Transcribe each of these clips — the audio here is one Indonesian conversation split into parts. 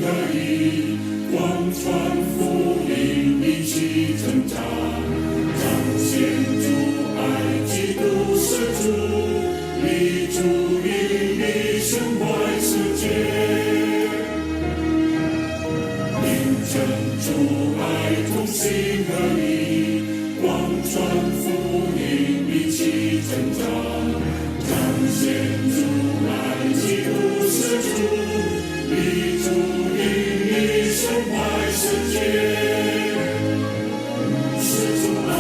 合一，广传福音，一起成长，彰显主爱，基督是主，立足引领身外世界，明证主爱，同心合一，广传福音，一起成长，彰显主爱，基督是主，立足引领身外世界，是主爱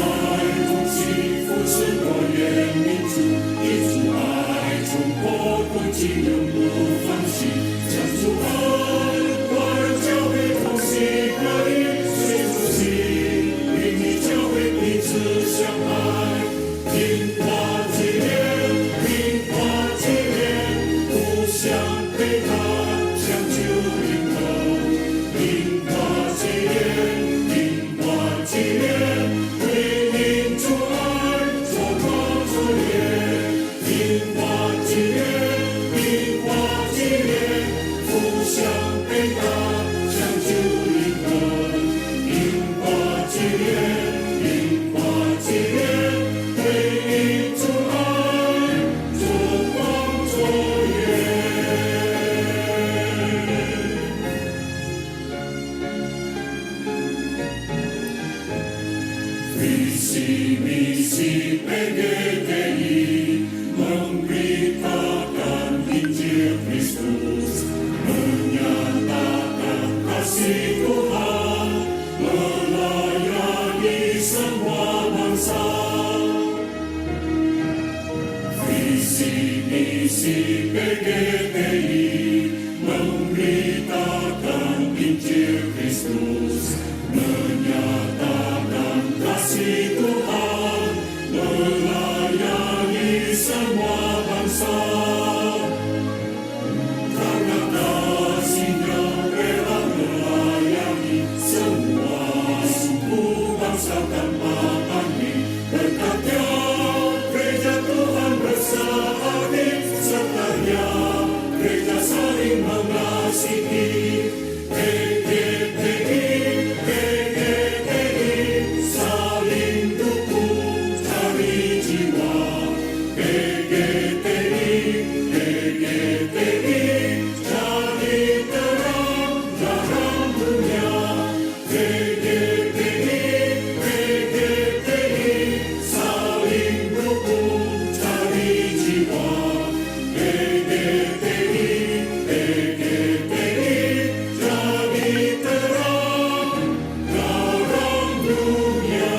同心扶持多元民族，以主爱冲破困境，永不放弃，将主爱华人教会同心合一，随主心，邻里教会彼此相爱，平化结连，平化结连，互相配搭，相救临头，平化结连，平化结连，为民主爱，做光做盐，平化结连，平化结连，互相配搭，相救临头，平化结连，平化结连，为民主爱，做光做盐。Visi misi PGTI memberitakan Injil Kristus, menyatakan kasih Tuhan, melayani semua bangsa. Visi misi PGTI memberitakan Injil Kristus, menyatakan kasih Tuhan, melayani semua bangsa. Karena kasih-Nya rela melayani semua suku bangsa tanpa pamrih. Berkatnya gereja Tuhan bersehati, sertanya gereja saling mengasihi. PGTI, PGTI, saling dukung, cari jiwa. PGTI, PGTI, jadi terang, terang dunia. PGTI, PGTI, saling dukung, cari jiwa. PGTI, PGTI, jadi terang, terang dunia.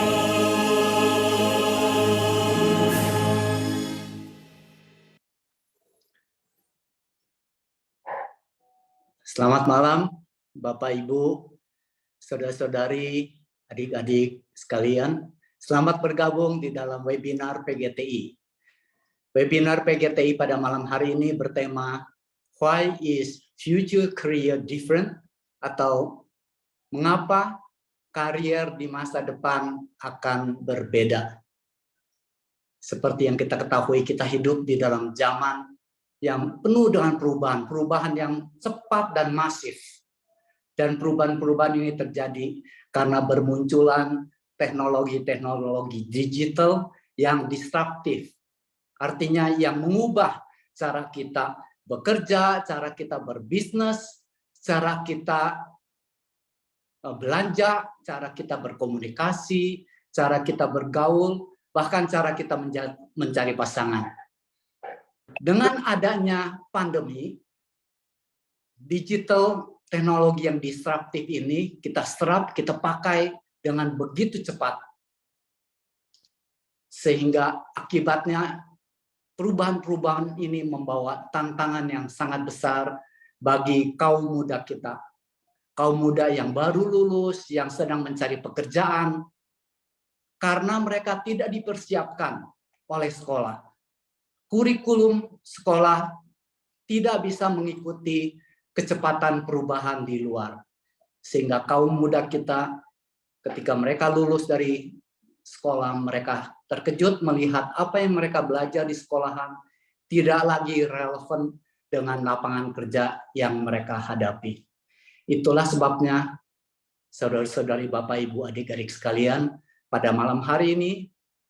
Selamat malam, Bapak Ibu, saudara-saudari, adik-adik sekalian. Selamat bergabung di dalam webinar PGTI. Webinar PGTI pada malam hari ini bertema Why is Future Career Different? Atau mengapa karier di masa depan akan berbeda? Seperti yang kita ketahui, kita hidup di dalam zaman yang penuh dengan perubahan yang cepat dan masif. Dan perubahan-perubahan ini terjadi karena bermunculan teknologi-teknologi digital yang disruptif. Artinya yang mengubah cara kita bekerja, cara kita berbisnis, cara kita belanja, cara kita berkomunikasi, cara kita bergaul, bahkan cara kita mencari pasangan. Dengan adanya pandemi, digital teknologi yang disruptif ini kita serap, kita pakai dengan begitu cepat. Sehingga akibatnya perubahan-perubahan ini membawa tantangan yang sangat besar bagi kaum muda kita. Kaum muda yang baru lulus, yang sedang mencari pekerjaan, karena mereka tidak dipersiapkan oleh sekolah. Kurikulum sekolah tidak bisa mengikuti kecepatan perubahan di luar. Sehingga kaum muda kita ketika mereka lulus dari sekolah, mereka terkejut melihat apa yang mereka belajar di sekolahan tidak lagi relevan dengan lapangan kerja yang mereka hadapi. Itulah sebabnya, saudara-saudari, Bapak, Ibu, adik-adik sekalian, pada malam hari ini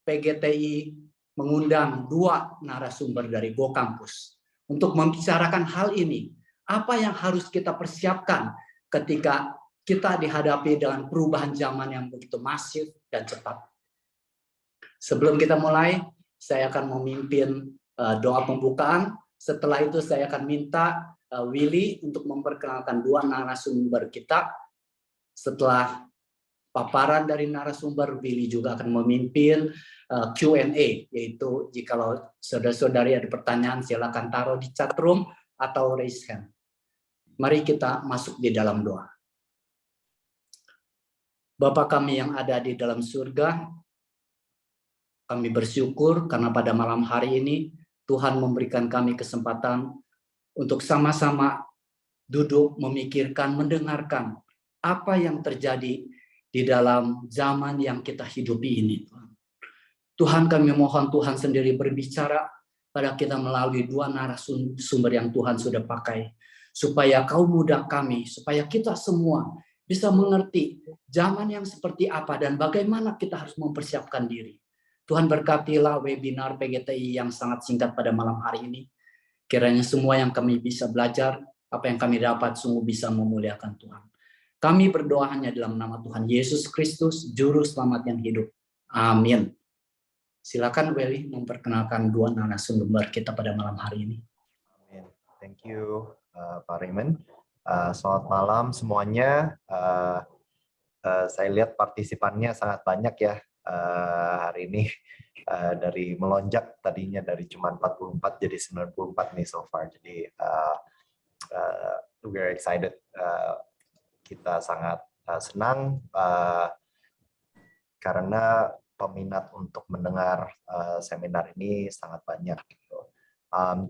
PGTI mengundang 2 narasumber dari Go Campus untuk membicarakan hal ini. Apa yang harus kita persiapkan ketika kita dihadapi dengan perubahan zaman yang begitu masif dan cepat. Sebelum kita mulai, saya akan memimpin doa pembukaan. Setelah itu saya akan minta Willy untuk memperkenalkan 2 narasumber kita. Setelah paparan dari narasumber, Willy juga akan memimpin Q&A, yaitu jikalau saudara-saudari ada pertanyaan silakan taruh di chat room atau raise hand. Mari kita masuk di dalam doa. Bapa kami yang ada di dalam surga, kami bersyukur karena pada malam hari ini Tuhan memberikan kami kesempatan untuk sama-sama duduk, memikirkan, mendengarkan apa yang terjadi di dalam zaman yang kita hidupi ini. Tuhan, kami mohon Tuhan sendiri berbicara pada kita melalui 2 narasumber yang Tuhan sudah pakai, supaya kaum muda kami, supaya kita semua bisa mengerti zaman yang seperti apa dan bagaimana kita harus mempersiapkan diri. Tuhan, berkatilah webinar PGTI yang sangat singkat pada malam hari ini. Kiranya semua yang kami bisa belajar, apa yang kami dapat sungguh bisa memuliakan Tuhan. Kami berdoa hanya dalam nama Tuhan Yesus Kristus, Juru Selamat yang hidup. Amin. Silakan Willy memperkenalkan 2 narasumber kita pada malam hari ini. Amin. Thank you, Pak Raymond. Selamat malam semuanya. Saya lihat partisipannya sangat banyak ya hari ini. Dari melonjak tadinya dari cuma 44 jadi 94 nih so far. Jadi we're excited. Kita sangat senang karena peminat untuk mendengar seminar ini sangat banyak. Gitu.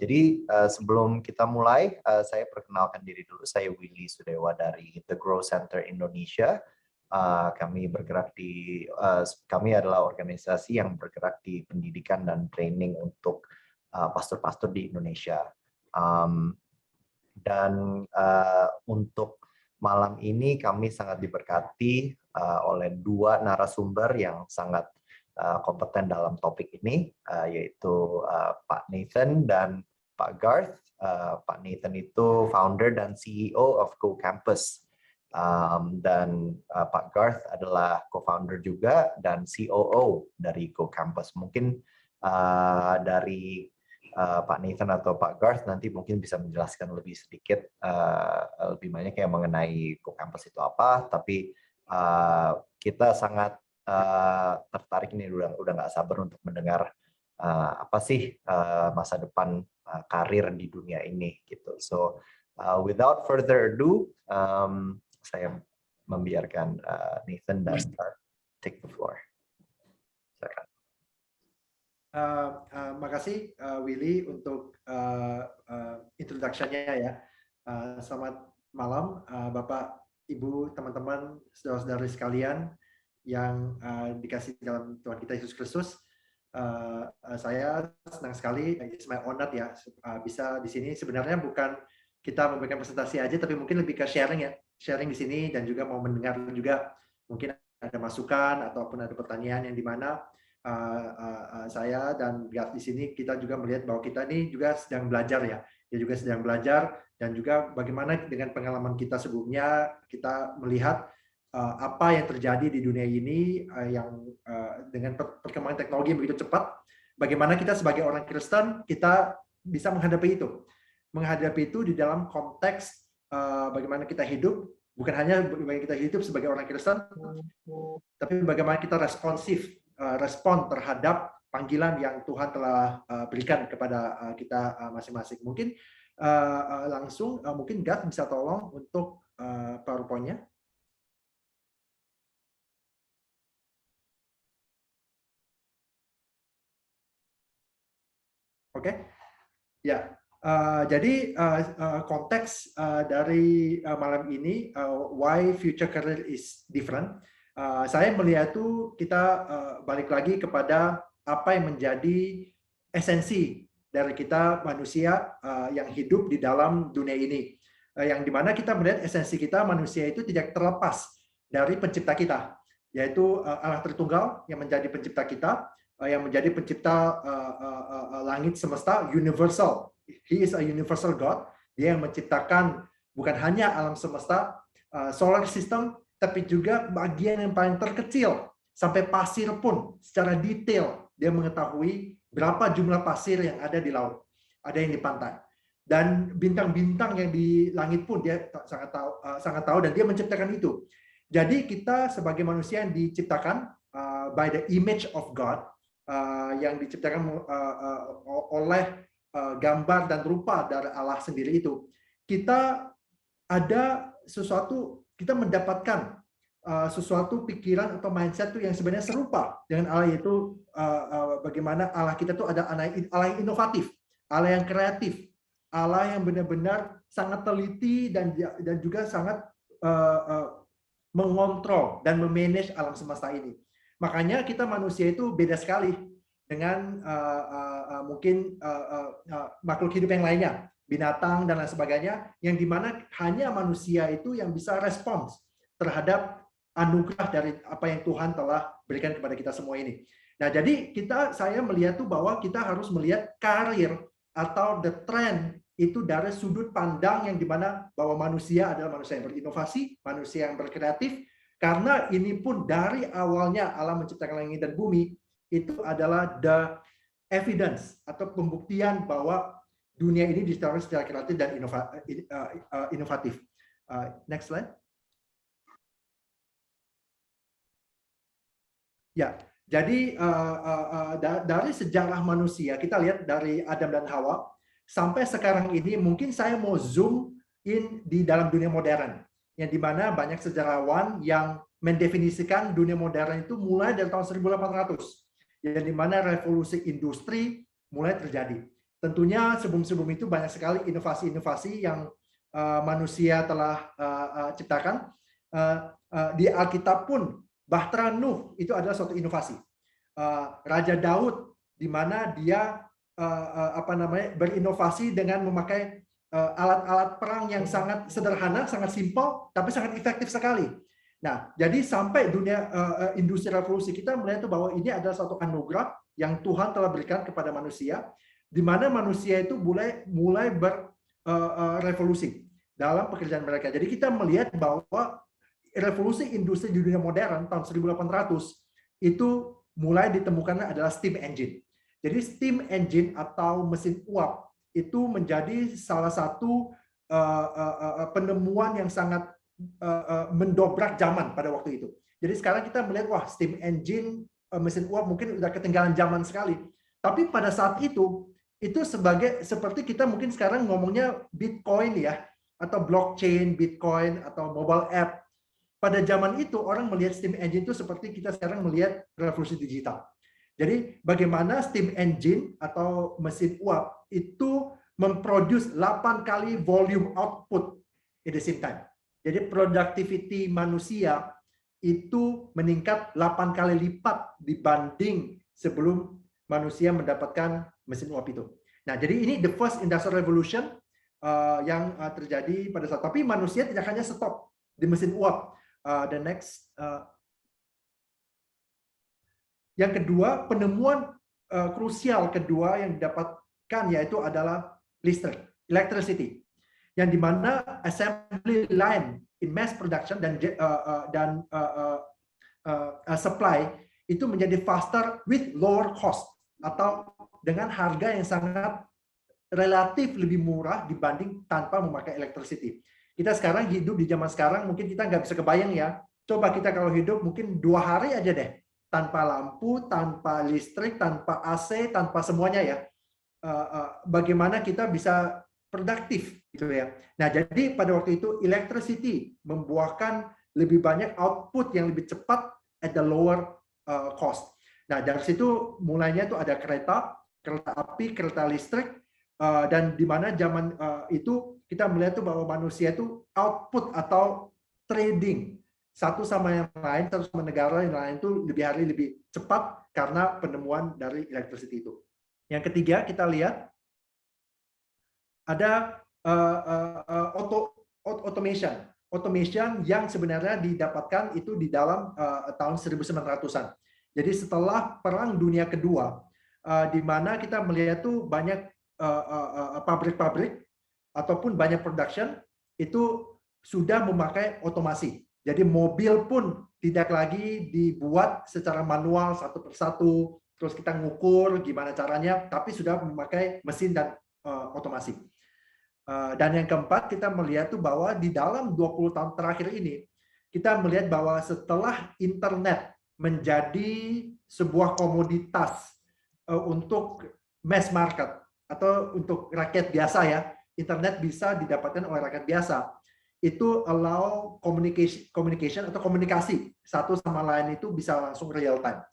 Jadi sebelum kita mulai, saya perkenalkan diri dulu. Saya Willy Sudewa dari The Grow Center Indonesia. Kami adalah organisasi yang bergerak di pendidikan dan training untuk pastor-pastor di Indonesia. Dan untuk malam ini kami sangat diberkati oleh 2 narasumber yang sangat kompeten dalam topik ini, yaitu Pak Nathan dan Pak Garth. Pak Nathan itu founder dan CEO of Go Campus. Dan Pak Garth adalah co-founder juga dan COO dari Go Campus. Mungkin dari Pak Nathan atau Pak Garth nanti mungkin bisa menjelaskan lebih sedikit, lebih banyak yang mengenai Go Campus itu apa. Tapi kita sangat tertarik ini, udah nggak sabar untuk mendengar apa sih masa depan karir di dunia ini gitu. So without further ado, saya membiarkan Nathan dan Garth take the floor. Silakan. Makasih Willy untuk introduction-nya ya. Selamat malam Bapak, Ibu, teman-teman, saudara-saudari sekalian yang dikasih dalam Tuhan kita Yesus Kristus. Saya senang sekali, it's my honor ya, bisa di sini. Sebenarnya bukan kita memberikan presentasi aja, tapi mungkin lebih ke sharing ya, sharing di sini dan juga mau mendengar juga mungkin ada masukan ataupun ada pertanyaan yang di mana saya dan di sini kita juga melihat bahwa kita ini juga sedang belajar ya, dia juga sedang belajar dan juga bagaimana dengan pengalaman kita sebelumnya kita melihat apa yang terjadi di dunia ini yang dengan perkembangan teknologi yang begitu cepat, bagaimana kita sebagai orang Kristen kita bisa menghadapi itu di dalam konteks bagaimana kita hidup, bukan hanya bagaimana kita hidup sebagai orang Kristen, tapi bagaimana kita respon terhadap panggilan yang Tuhan telah berikan kepada kita masing-masing. Mungkin langsung mungkin Garth bisa tolong untuk PowerPoint-nya. Oke, ya. Jadi konteks dari malam ini, why future career is different. Saya melihat itu kita balik lagi kepada apa yang menjadi esensi dari kita manusia yang hidup di dalam dunia ini. yang dimana kita melihat esensi kita manusia itu tidak terlepas dari pencipta kita, yaitu Allah Tritunggal yang menjadi pencipta kita, yang menjadi pencipta langit semesta universal. He is a universal God. Dia yang menciptakan bukan hanya alam semesta, solar system, tapi juga bagian yang paling terkecil sampai pasir pun secara detail dia mengetahui berapa jumlah pasir yang ada di laut, ada yang di pantai. Dan bintang-bintang yang di langit pun dia sangat tahu dan dia menciptakan itu. Jadi kita sebagai manusia yang diciptakan by the image of God, yang diciptakan oleh gambar dan rupa dari Allah sendiri itu, kita ada sesuatu, kita mendapatkan sesuatu pikiran atau mindset yang sebenarnya serupa dengan Allah, yaitu bagaimana Allah kita tuh ada Allah yang inovatif, Allah yang kreatif, Allah yang benar-benar sangat teliti dan juga sangat mengontrol dan memanage alam semesta ini. Makanya kita manusia itu beda sekali dengan mungkin makhluk hidup yang lainnya, binatang dan lain sebagainya, yang dimana hanya manusia itu yang bisa respons terhadap anugerah dari apa yang Tuhan telah berikan kepada kita semua ini. Nah, jadi saya melihat tuh bahwa kita harus melihat karir atau the trend itu dari sudut pandang yang dimana bahwa manusia adalah manusia yang berinovasi, manusia yang berkreatif, karena ini pun dari awalnya Allah menciptakan langit dan bumi, itu adalah the evidence atau pembuktian bahwa dunia ini diciptakan secara kreatif dan inovatif. Next slide. Ya, jadi dari sejarah manusia, kita lihat dari Adam dan Hawa, sampai sekarang ini mungkin saya mau zoom in di dalam dunia modern, yang dimana banyak sejarawan yang mendefinisikan dunia modern itu mulai dari tahun 1800, yang dimana revolusi industri mulai terjadi. Tentunya sebelum itu banyak sekali inovasi-inovasi yang manusia telah ciptakan. Di Alkitab pun Bahtera Nuh itu adalah suatu inovasi. Raja Daud di mana dia berinovasi dengan memakai alat-alat perang yang sangat sederhana, sangat simpel, tapi sangat efektif sekali. Nah, jadi sampai dunia industri revolusi kita melihat bahwa ini adalah suatu anugerah yang Tuhan telah berikan kepada manusia, di mana manusia itu mulai berevolusi dalam pekerjaan mereka. Jadi kita melihat bahwa revolusi industri di dunia modern tahun 1800 itu mulai ditemukan adalah steam engine. Jadi steam engine atau mesin uap itu menjadi salah satu penemuan yang sangat mendobrak zaman pada waktu itu. Jadi sekarang kita melihat, wah, steam engine, mesin uap mungkin udah ketinggalan zaman sekali. Tapi pada saat itu seperti kita mungkin sekarang ngomongnya Bitcoin ya, atau blockchain, Bitcoin, atau mobile app. Pada zaman itu orang melihat steam engine itu seperti kita sekarang melihat revolusi digital. Jadi bagaimana steam engine atau mesin uap itu memproduce 8 kali volume output at the same time. Jadi productivity manusia itu meningkat 8 kali lipat dibanding sebelum manusia mendapatkan mesin uap itu. Nah, jadi ini the first industrial revolution yang terjadi pada saat. Tapi manusia tidak hanya stop di mesin uap. The next. Yang kedua, penemuan krusial kedua yang didapatkan yaitu adalah listrik, electricity, yang dimana assembly line in mass production dan supply itu menjadi faster with lower cost, atau dengan harga yang sangat relatif lebih murah dibanding tanpa memakai electricity. Kita sekarang hidup di zaman sekarang, mungkin kita nggak bisa kebayang ya. Coba kita kalau hidup mungkin 2 hari aja deh, tanpa lampu, tanpa listrik, tanpa AC, tanpa semuanya ya. Bagaimana kita bisa produktif gitu ya. Nah, jadi pada waktu itu electricity membuahkan lebih banyak output yang lebih cepat at the lower cost. Nah, dari situ mulainya itu ada kereta api, kereta listrik, dan di mana zaman itu kita melihat tuh bahwa manusia itu output atau trading satu sama yang lain, terus sama negara yang lain itu lebih cepat karena penemuan dari electricity itu. Yang ketiga kita lihat ada automation yang sebenarnya didapatkan itu di dalam tahun 1900-an. Jadi setelah Perang Dunia Kedua, di mana kita melihat tuh banyak pabrik-pabrik ataupun banyak production itu sudah memakai otomasi. Jadi mobil pun tidak lagi dibuat secara manual satu persatu, terus kita ngukur gimana caranya, tapi sudah memakai mesin dan otomasi. Dan yang keempat, kita melihat tuh bahwa di dalam 20 tahun terakhir ini, kita melihat bahwa setelah internet menjadi sebuah komoditas untuk mass market atau untuk rakyat biasa ya, internet bisa didapatkan oleh rakyat biasa. Itu allow communication atau komunikasi satu sama lain itu bisa langsung real time.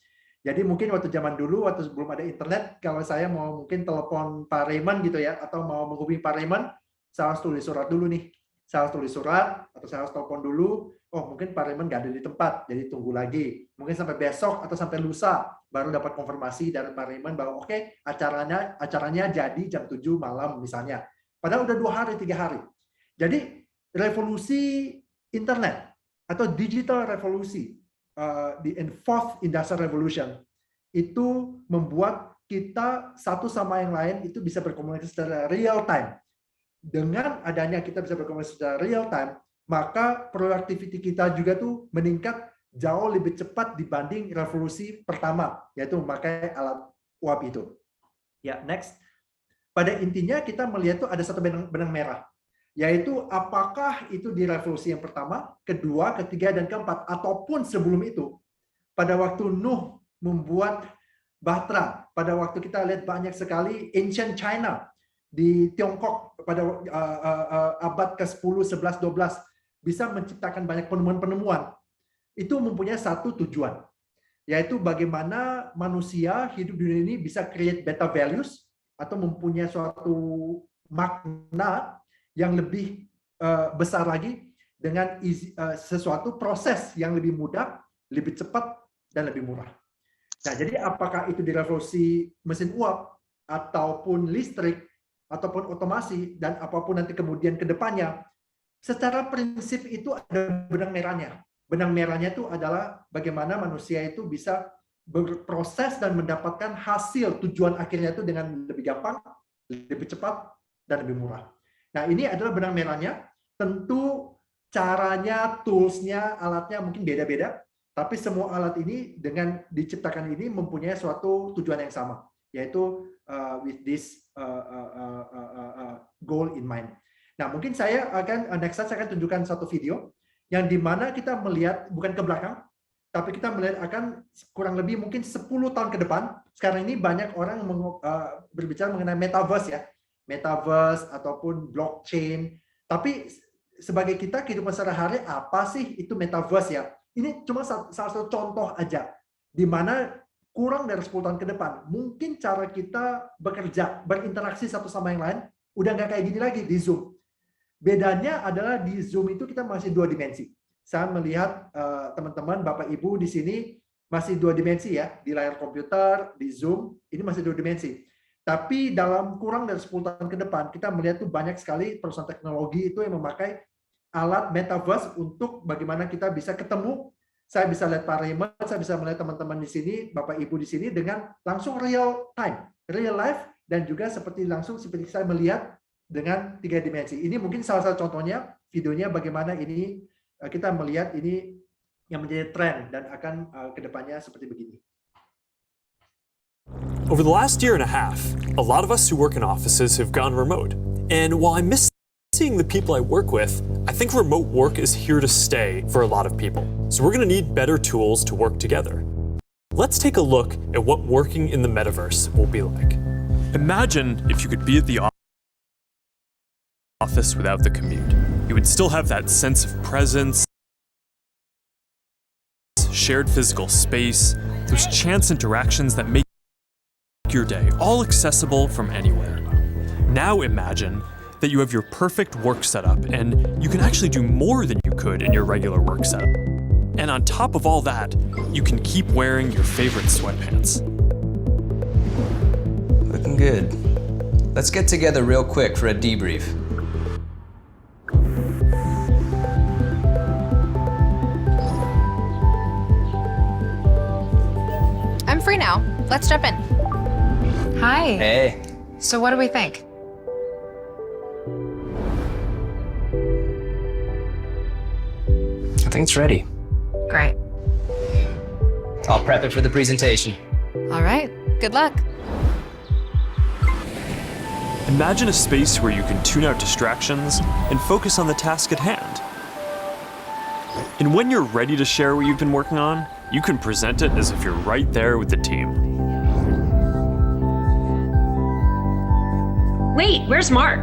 Jadi mungkin waktu zaman dulu, waktu sebelum ada internet, kalau saya mau mungkin telepon Pak Raymond gitu ya, atau mau menghubungi Pak Raymond, saya harus tulis surat dulu nih. Saya harus tulis surat, atau saya harus telepon dulu, oh mungkin Pak Raymond nggak ada di tempat, jadi tunggu lagi. Mungkin sampai besok atau sampai lusa, baru dapat konfirmasi dari Pak Raymond bahwa oke, acaranya jadi jam 7 malam misalnya. Padahal udah 2 hari, 3 hari. Jadi revolusi internet atau digital revolusi, the fourth industrial revolution, itu membuat kita satu sama yang lain itu bisa berkomunikasi secara real time. Dengan adanya kita bisa berkomunikasi secara real time, maka productivity kita juga tuh meningkat jauh lebih cepat dibanding revolusi pertama, yaitu memakai alat uap itu. Ya, next. Pada intinya kita melihat tuh ada satu benang merah, yaitu apakah itu di revolusi yang pertama, kedua, ketiga, dan keempat, ataupun sebelum itu, pada waktu Nuh membuat Bahtera, pada waktu kita lihat banyak sekali ancient China di Tiongkok pada abad ke-10, 11, 12 bisa menciptakan banyak penemuan-penemuan. Itu mempunyai satu tujuan, yaitu bagaimana manusia hidup di dunia ini bisa create beta values atau mempunyai suatu makna yang lebih besar lagi dengan sesuatu proses yang lebih mudah, lebih cepat, dan lebih murah. Nah, jadi apakah itu di revolusi mesin uap, ataupun listrik, ataupun otomasi, dan apapun nanti kemudian ke depannya, secara prinsip itu ada benang merahnya. Benang merahnya itu adalah bagaimana manusia itu bisa berproses dan mendapatkan hasil tujuan akhirnya itu dengan lebih gampang, lebih cepat, dan lebih murah. Nah, ini adalah benang merahnya. Tentu caranya, tools-nya, alatnya mungkin beda-beda, tapi semua alat ini dengan diciptakan ini mempunyai suatu tujuan yang sama, yaitu with this goal in mind. Nah, mungkin saya akan tunjukkan satu video yang dimana kita melihat bukan ke belakang, tapi kita melihat akan kurang lebih mungkin 10 tahun ke depan. Sekarang ini banyak orang berbicara mengenai metaverse ya, metaverse ataupun blockchain. Tapi sebagai kita kehidupan sehari-hari, apa sih itu metaverse ya? Ini cuma salah satu contoh aja, di mana kurang dari 10 tahun ke depan, mungkin cara kita bekerja, berinteraksi satu sama yang lain, udah nggak kayak gini lagi di Zoom. Bedanya adalah di Zoom itu kita masih 2 dimensi. Saya melihat teman-teman, Bapak Ibu di sini masih 2 dimensi ya, di layar komputer, di Zoom, ini masih 2 dimensi. Tapi dalam kurang dari 10 tahun ke depan, kita melihat tuh banyak sekali perusahaan teknologi itu yang memakai alat metaverse untuk bagaimana kita bisa ketemu. Saya bisa lihat Pak Raymond, saya bisa melihat teman-teman di sini, Bapak Ibu di sini dengan langsung real time, real life, dan juga seperti saya melihat dengan 3 dimensi. Ini mungkin salah satu contohnya, videonya bagaimana ini kita melihat ini yang menjadi tren dan akan kedepannya seperti begini. Over the last year and a half, a lot of us who work in offices have gone remote. And while I miss seeing the people I work with, I think remote work is here to stay for a lot of people. So we're going to need better tools to work together. Let's take a look at what working in the metaverse will be like. Imagine if you could be at the office without the commute. You would still have that sense of presence, shared physical space, those chance interactions that make your day, all accessible from anywhere. Now imagine that you have your perfect work setup and you can actually do more than you could in your regular work setup. And on top of all that, you can keep wearing your favorite sweatpants. Looking good. Let's get together real quick for a debrief. let's jump in. Hi. Hey. So what do we think? I think it's ready. Great. I'll prep it for the presentation. All right. Good luck. Imagine a space where you can tune out distractions and focus on the task at hand. And when you're ready to share what you've been working on, you can present it as if you're right there with the team. Wait, where's Mark?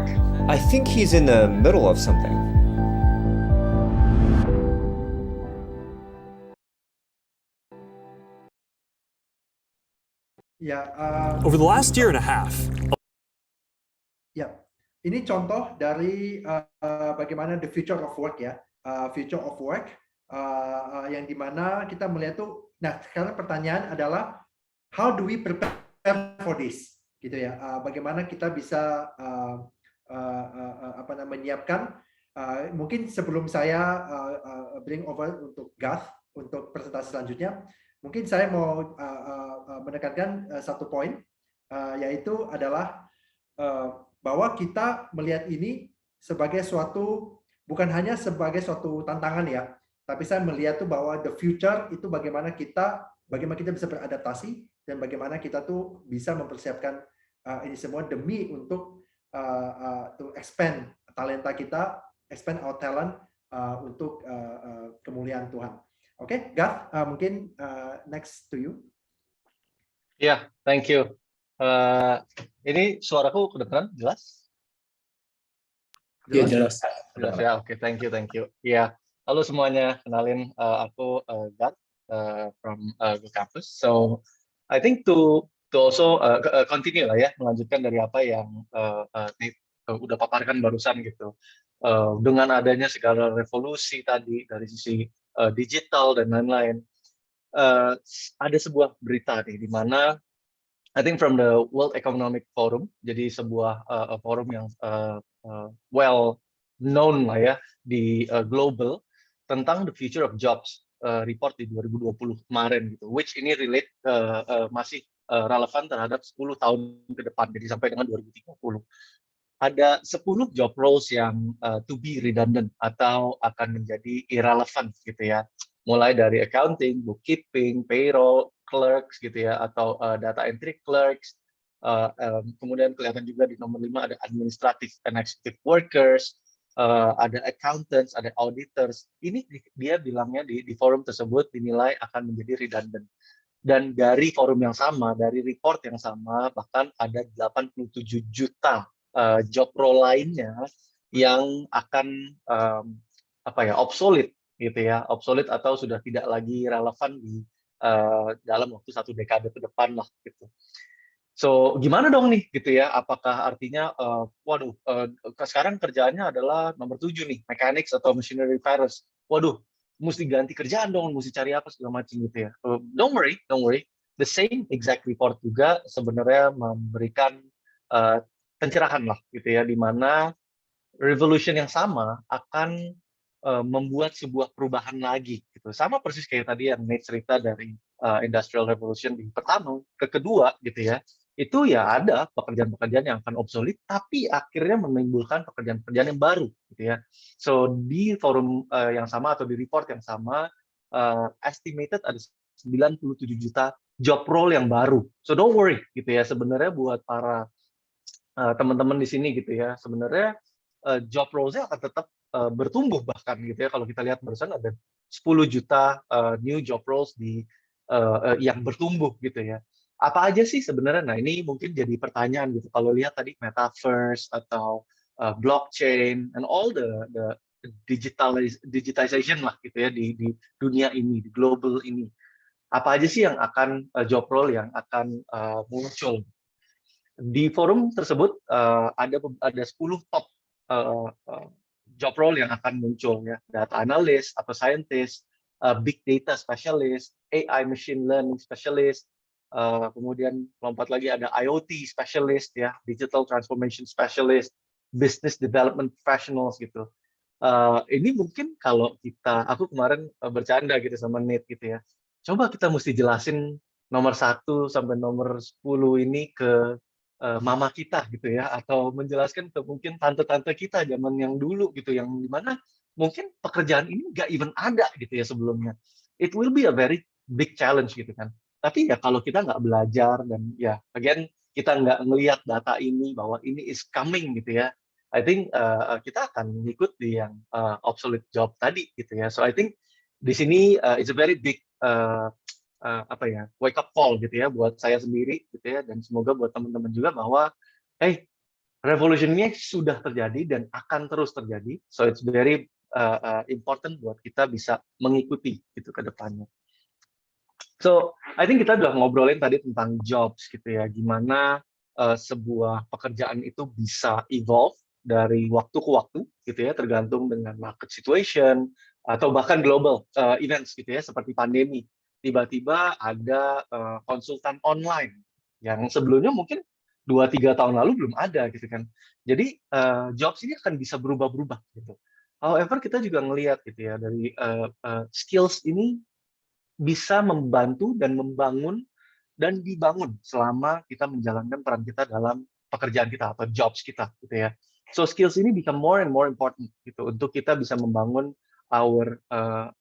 I think he's in the middle of something. Ya, Over the last year and a half, ya, ini contoh dari bagaimana the future of work ya, future of work yang dimana kita melihat tuh. Nah, sekarang pertanyaan adalah how do we prepare for this, gitu ya? Bagaimana kita bisa menyiapkan? Mungkin sebelum saya bring over untuk Garth untuk presentasi selanjutnya. Mungkin saya mau menekankan satu poin, yaitu adalah bahwa kita melihat ini sebagai suatu, bukan hanya sebagai suatu tantangan ya, tapi saya melihat tuh bahwa the future itu bagaimana kita bisa beradaptasi dan bagaimana kita tuh bisa mempersiapkan ini semua demi untuk to expand talenta kita, expand our talent untuk kemuliaan Tuhan. Oke, Garth, mungkin next to you. Ya, thank you. Ini suaraku kedengeran jelas? Ya, jelas. Jelas ya, oke, thank you. Ya, halo semuanya, kenalin aku Garth from Go Campus. So, I think to also continue lah ya, melanjutkan dari apa yang udah paparkan barusan gitu. Dengan adanya segala revolusi tadi dari sisi digital dan lain-lain, ada sebuah berita nih di mana I think from the World Economic Forum, jadi sebuah forum yang well known lah ya di global tentang the future of jobs report di 2020 kemarin gitu, which ini relate masih relevan terhadap 10 tahun ke depan, jadi sampai dengan 2030. Ada 10 job roles yang to be redundant atau akan menjadi irrelevant gitu ya. Mulai dari accounting, bookkeeping, payroll, clerks gitu ya, atau data entry clerks. Kemudian kelihatan juga di nomor 5 ada administrative and executive workers, ada accountants, ada auditors. Ini dia bilangnya di forum tersebut dinilai akan menjadi redundant. Dan dari forum yang sama, dari report yang sama, bahkan ada 87 juta job role lainnya yang akan obsolete gitu ya, obsolete atau sudah tidak lagi relevan di dalam waktu 1 dekade ke depan lah gitu. So gimana dong nih gitu ya? Apakah artinya sekarang kerjaannya adalah nomor 7 nih, mechanics atau machinery repairers. Waduh, mesti ganti kerjaan dong, mesti cari apa segala macam gitu ya. Don't worry. The same exact report juga sebenarnya memberikan pencerahan lah gitu ya, di mana revolution yang sama akan membuat sebuah perubahan lagi gitu. Sama persis kayak tadi yang Nate cerita dari Industrial Revolution di pertama ke kedua gitu ya. Itu ya ada pekerjaan-pekerjaan yang akan obsolete tapi akhirnya menimbulkan pekerjaan-pekerjaan yang baru gitu ya. So di forum yang sama atau di report yang sama estimated ada 97 juta job role yang baru. So don't worry gitu ya, sebenarnya buat para teman-teman di sini gitu ya, sebenarnya job roles-nya akan tetap bertumbuh bahkan gitu ya. Kalau kita lihat barusan ada 10 juta new job roles yang bertumbuh gitu ya. Apa aja sih sebenarnya? Nah, ini mungkin jadi pertanyaan gitu. Kalau lihat tadi metaverse atau blockchain and all the digitization lah gitu ya di dunia ini, di global ini. Apa aja sih yang akan job role yang akan muncul? Di forum tersebut ada 10 top job role yang akan muncul ya, data analyst atau scientist, big data specialist, AI machine learning specialist, kemudian lompat lagi ada IoT specialist ya, digital transformation specialist, business development professionals gitu. Ini mungkin kalau aku kemarin bercanda gitu sama Nate gitu ya, coba kita mesti jelasin nomor 1 sampai nomor 10 ini ke mama kita gitu ya, atau menjelaskan ke mungkin tante-tante kita zaman yang dulu gitu, yang dimana mungkin pekerjaan ini nggak even ada gitu ya sebelumnya. It will be a very big challenge gitu kan. Tapi ya kalau kita nggak belajar dan ya again kita nggak ngelihat data ini bahwa ini is coming gitu ya, I think kita akan ngikut di yang obsolete job tadi gitu ya. So I think di sini it's a very big apa ya, wake up call gitu ya buat saya sendiri gitu ya, dan semoga buat teman-teman juga bahwa revolution ini sudah terjadi dan akan terus terjadi. So it's very important buat kita bisa mengikuti gitu ke depannya. So I think kita udah ngobrolin tadi tentang jobs gitu ya, gimana sebuah pekerjaan itu bisa evolve dari waktu ke waktu gitu ya, tergantung dengan market situation atau bahkan global events gitu ya, seperti pandemi. Tiba-tiba ada konsultan online yang sebelumnya mungkin 2-3 tahun lalu belum ada gitu kan. Jadi jobs ini akan bisa berubah-berubah gitu. However, kita juga ngelihat gitu ya, dari skills ini bisa membantu dan membangun dan dibangun selama kita menjalankan peran kita dalam pekerjaan kita atau jobs kita gitu ya. So skills ini become more and more important gitu untuk kita bisa membangun our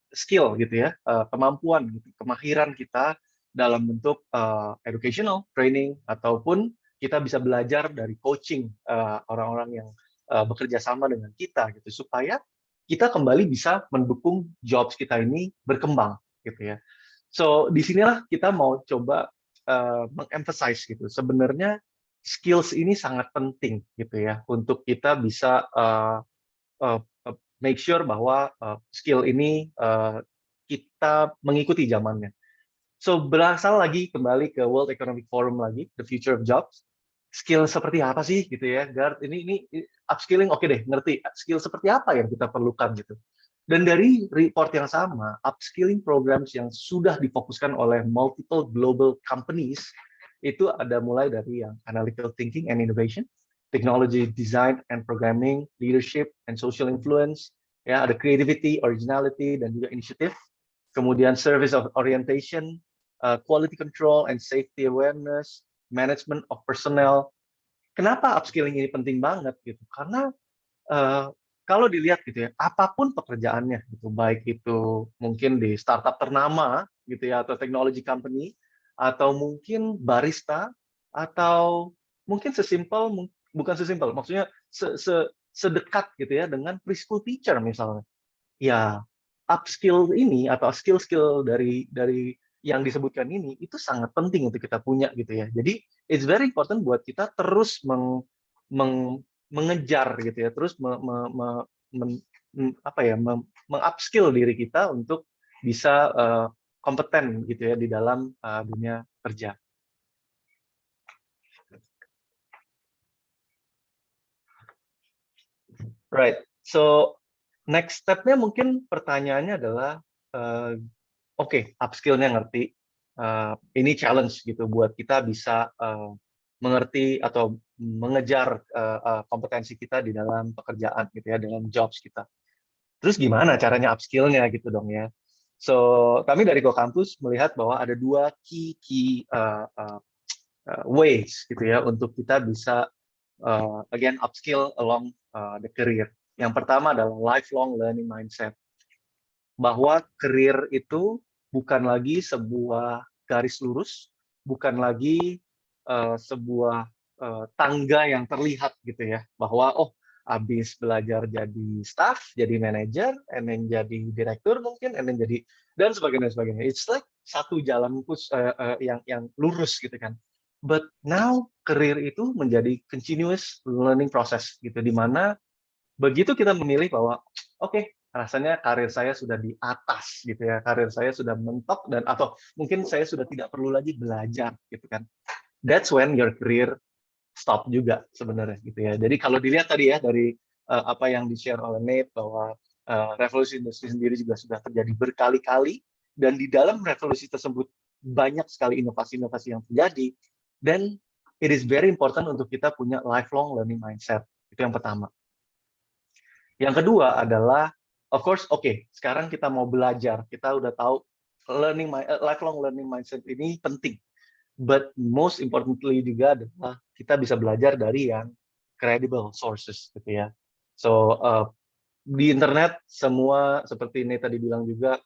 skill gitu ya, kemampuan gitu, kemahiran kita dalam bentuk educational training, ataupun kita bisa belajar dari coaching orang-orang yang bekerja sama dengan kita gitu, supaya kita kembali bisa mendukung jobs kita ini berkembang gitu ya. So disinilah kita mau coba mengemphasize gitu. Sebenarnya skills ini sangat penting gitu ya untuk kita bisa make sure bahwa skill ini kita mengikuti zamannya. So berasal lagi kembali ke World Economic Forum lagi, the future of jobs. Skill seperti apa sih gitu ya, Gard? Ini upskilling oke deh, ngerti. Skill seperti apa yang kita perlukan gitu. Dan dari report yang sama, upskilling programs yang sudah difokuskan oleh multiple global companies, itu ada mulai dari yang analytical thinking and innovation, technology design and programming, leadership and social influence, ya ada creativity, originality, dan juga initiative, kemudian service of orientation, quality control and safety awareness, management of personnel. Kenapa upskilling ini penting banget gitu? Karena kalau dilihat gitu ya, apapun pekerjaannya gitu, baik itu mungkin di startup ternama gitu ya, atau technology company, atau mungkin barista, atau mungkin bukan sesimpel, maksudnya sedekat gitu ya dengan preschool teacher misalnya. Ya, upskill ini atau skill-skill dari yang disebutkan ini itu sangat penting untuk kita punya gitu ya. Jadi it's very important buat kita terus mengejar gitu ya, terus mengupskill diri kita untuk bisa kompeten gitu ya di dalam dunia kerja. Right. So next step-nya mungkin pertanyaannya adalah oke, upskill-nya ngerti. Ini challenge gitu buat kita bisa mengerti atau mengejar kompetensi kita di dalam pekerjaan gitu ya, dalam jobs kita. Terus gimana caranya upskill-nya gitu dong ya. So kami dari GoCampus melihat bahwa ada 2 key ways gitu ya untuk kita bisa again upskill along the career. Yang pertama adalah lifelong learning mindset. Bahwa career itu bukan lagi sebuah garis lurus, bukan lagi sebuah tangga yang terlihat gitu ya, bahwa habis belajar jadi staff, jadi manager, and then jadi direktur mungkin, and then jadi dan sebagainya. It's like satu jalan yang lurus gitu kan. But now career itu menjadi continuous learning process gitu, di mana begitu kita memilih bahwa oke, rasanya karir saya sudah di atas gitu ya, karir saya sudah mentok, dan atau mungkin saya sudah tidak perlu lagi belajar gitu kan. That's when your career stop juga sebenarnya gitu ya. Jadi kalau dilihat tadi ya dari apa yang di-share oleh Nate, bahwa revolusi industri sendiri juga sudah terjadi berkali-kali, dan di dalam revolusi tersebut banyak sekali inovasi-inovasi yang terjadi, dan it is very important untuk kita punya lifelong learning mindset. Itu yang pertama. Yang kedua adalah, of course, oke, sekarang kita mau belajar, kita udah tahu lifelong learning mindset ini penting. But most importantly juga adalah kita bisa belajar dari yang credible sources gitu ya. So di internet semua seperti ini tadi bilang juga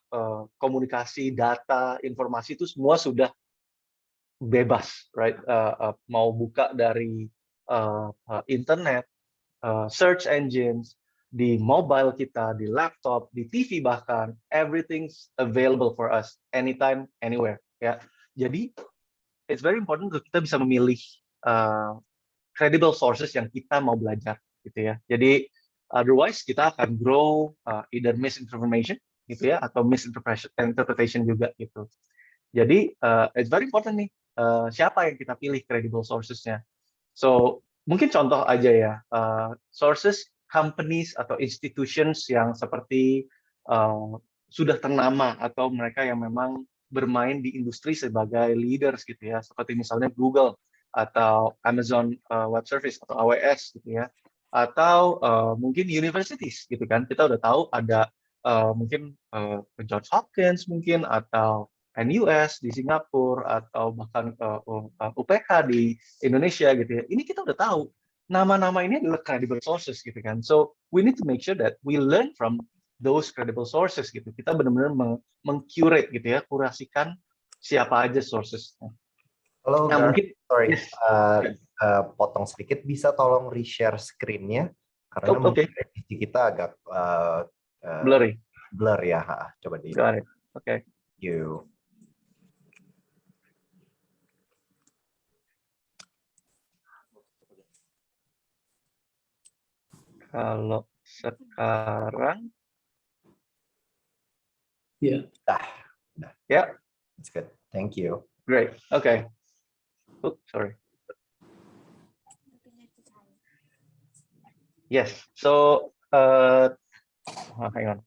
komunikasi, data, informasi itu semua sudah bebas, right? Mau buka dari internet, search engines, di mobile kita, di laptop, di TV bahkan, everything's available for us anytime, anywhere. Ya, jadi it's very important untuk kita bisa memilih credible sources yang kita mau belajar, gitu ya. Jadi otherwise kita akan grow either misinformation, gitu ya, atau misinterpretation juga, gitu. Jadi it's very important nih siapa yang kita pilih credible sources-nya. So mungkin contoh aja ya, sources companies atau institutions yang seperti sudah ternama atau mereka yang memang bermain di industri sebagai leaders gitu ya, seperti misalnya Google atau Amazon Web Service atau AWS gitu ya, atau mungkin universities gitu kan. Kita udah tahu ada mungkin Johns Hopkins mungkin, atau NUS di Singapura, atau bahkan UPH di Indonesia gitu ya. Ini kita udah tahu nama-nama ini adalah credible sources gitu kan. So we need to make sure that we learn from those credible sources gitu. Kita benar-benar mengcurate gitu ya, kurasikan siapa aja sources. Halo, Nah, mungkin sorry, yes. potong sedikit, bisa tolong reshare screen-nya karena mungkin edisi kita agak blur ya. Coba di. Got it. Okay. You. Kalau sekarang, ya. Yeah. That's good. Thank you. Great. Okay. Oops, sorry. Yes. So, hang on.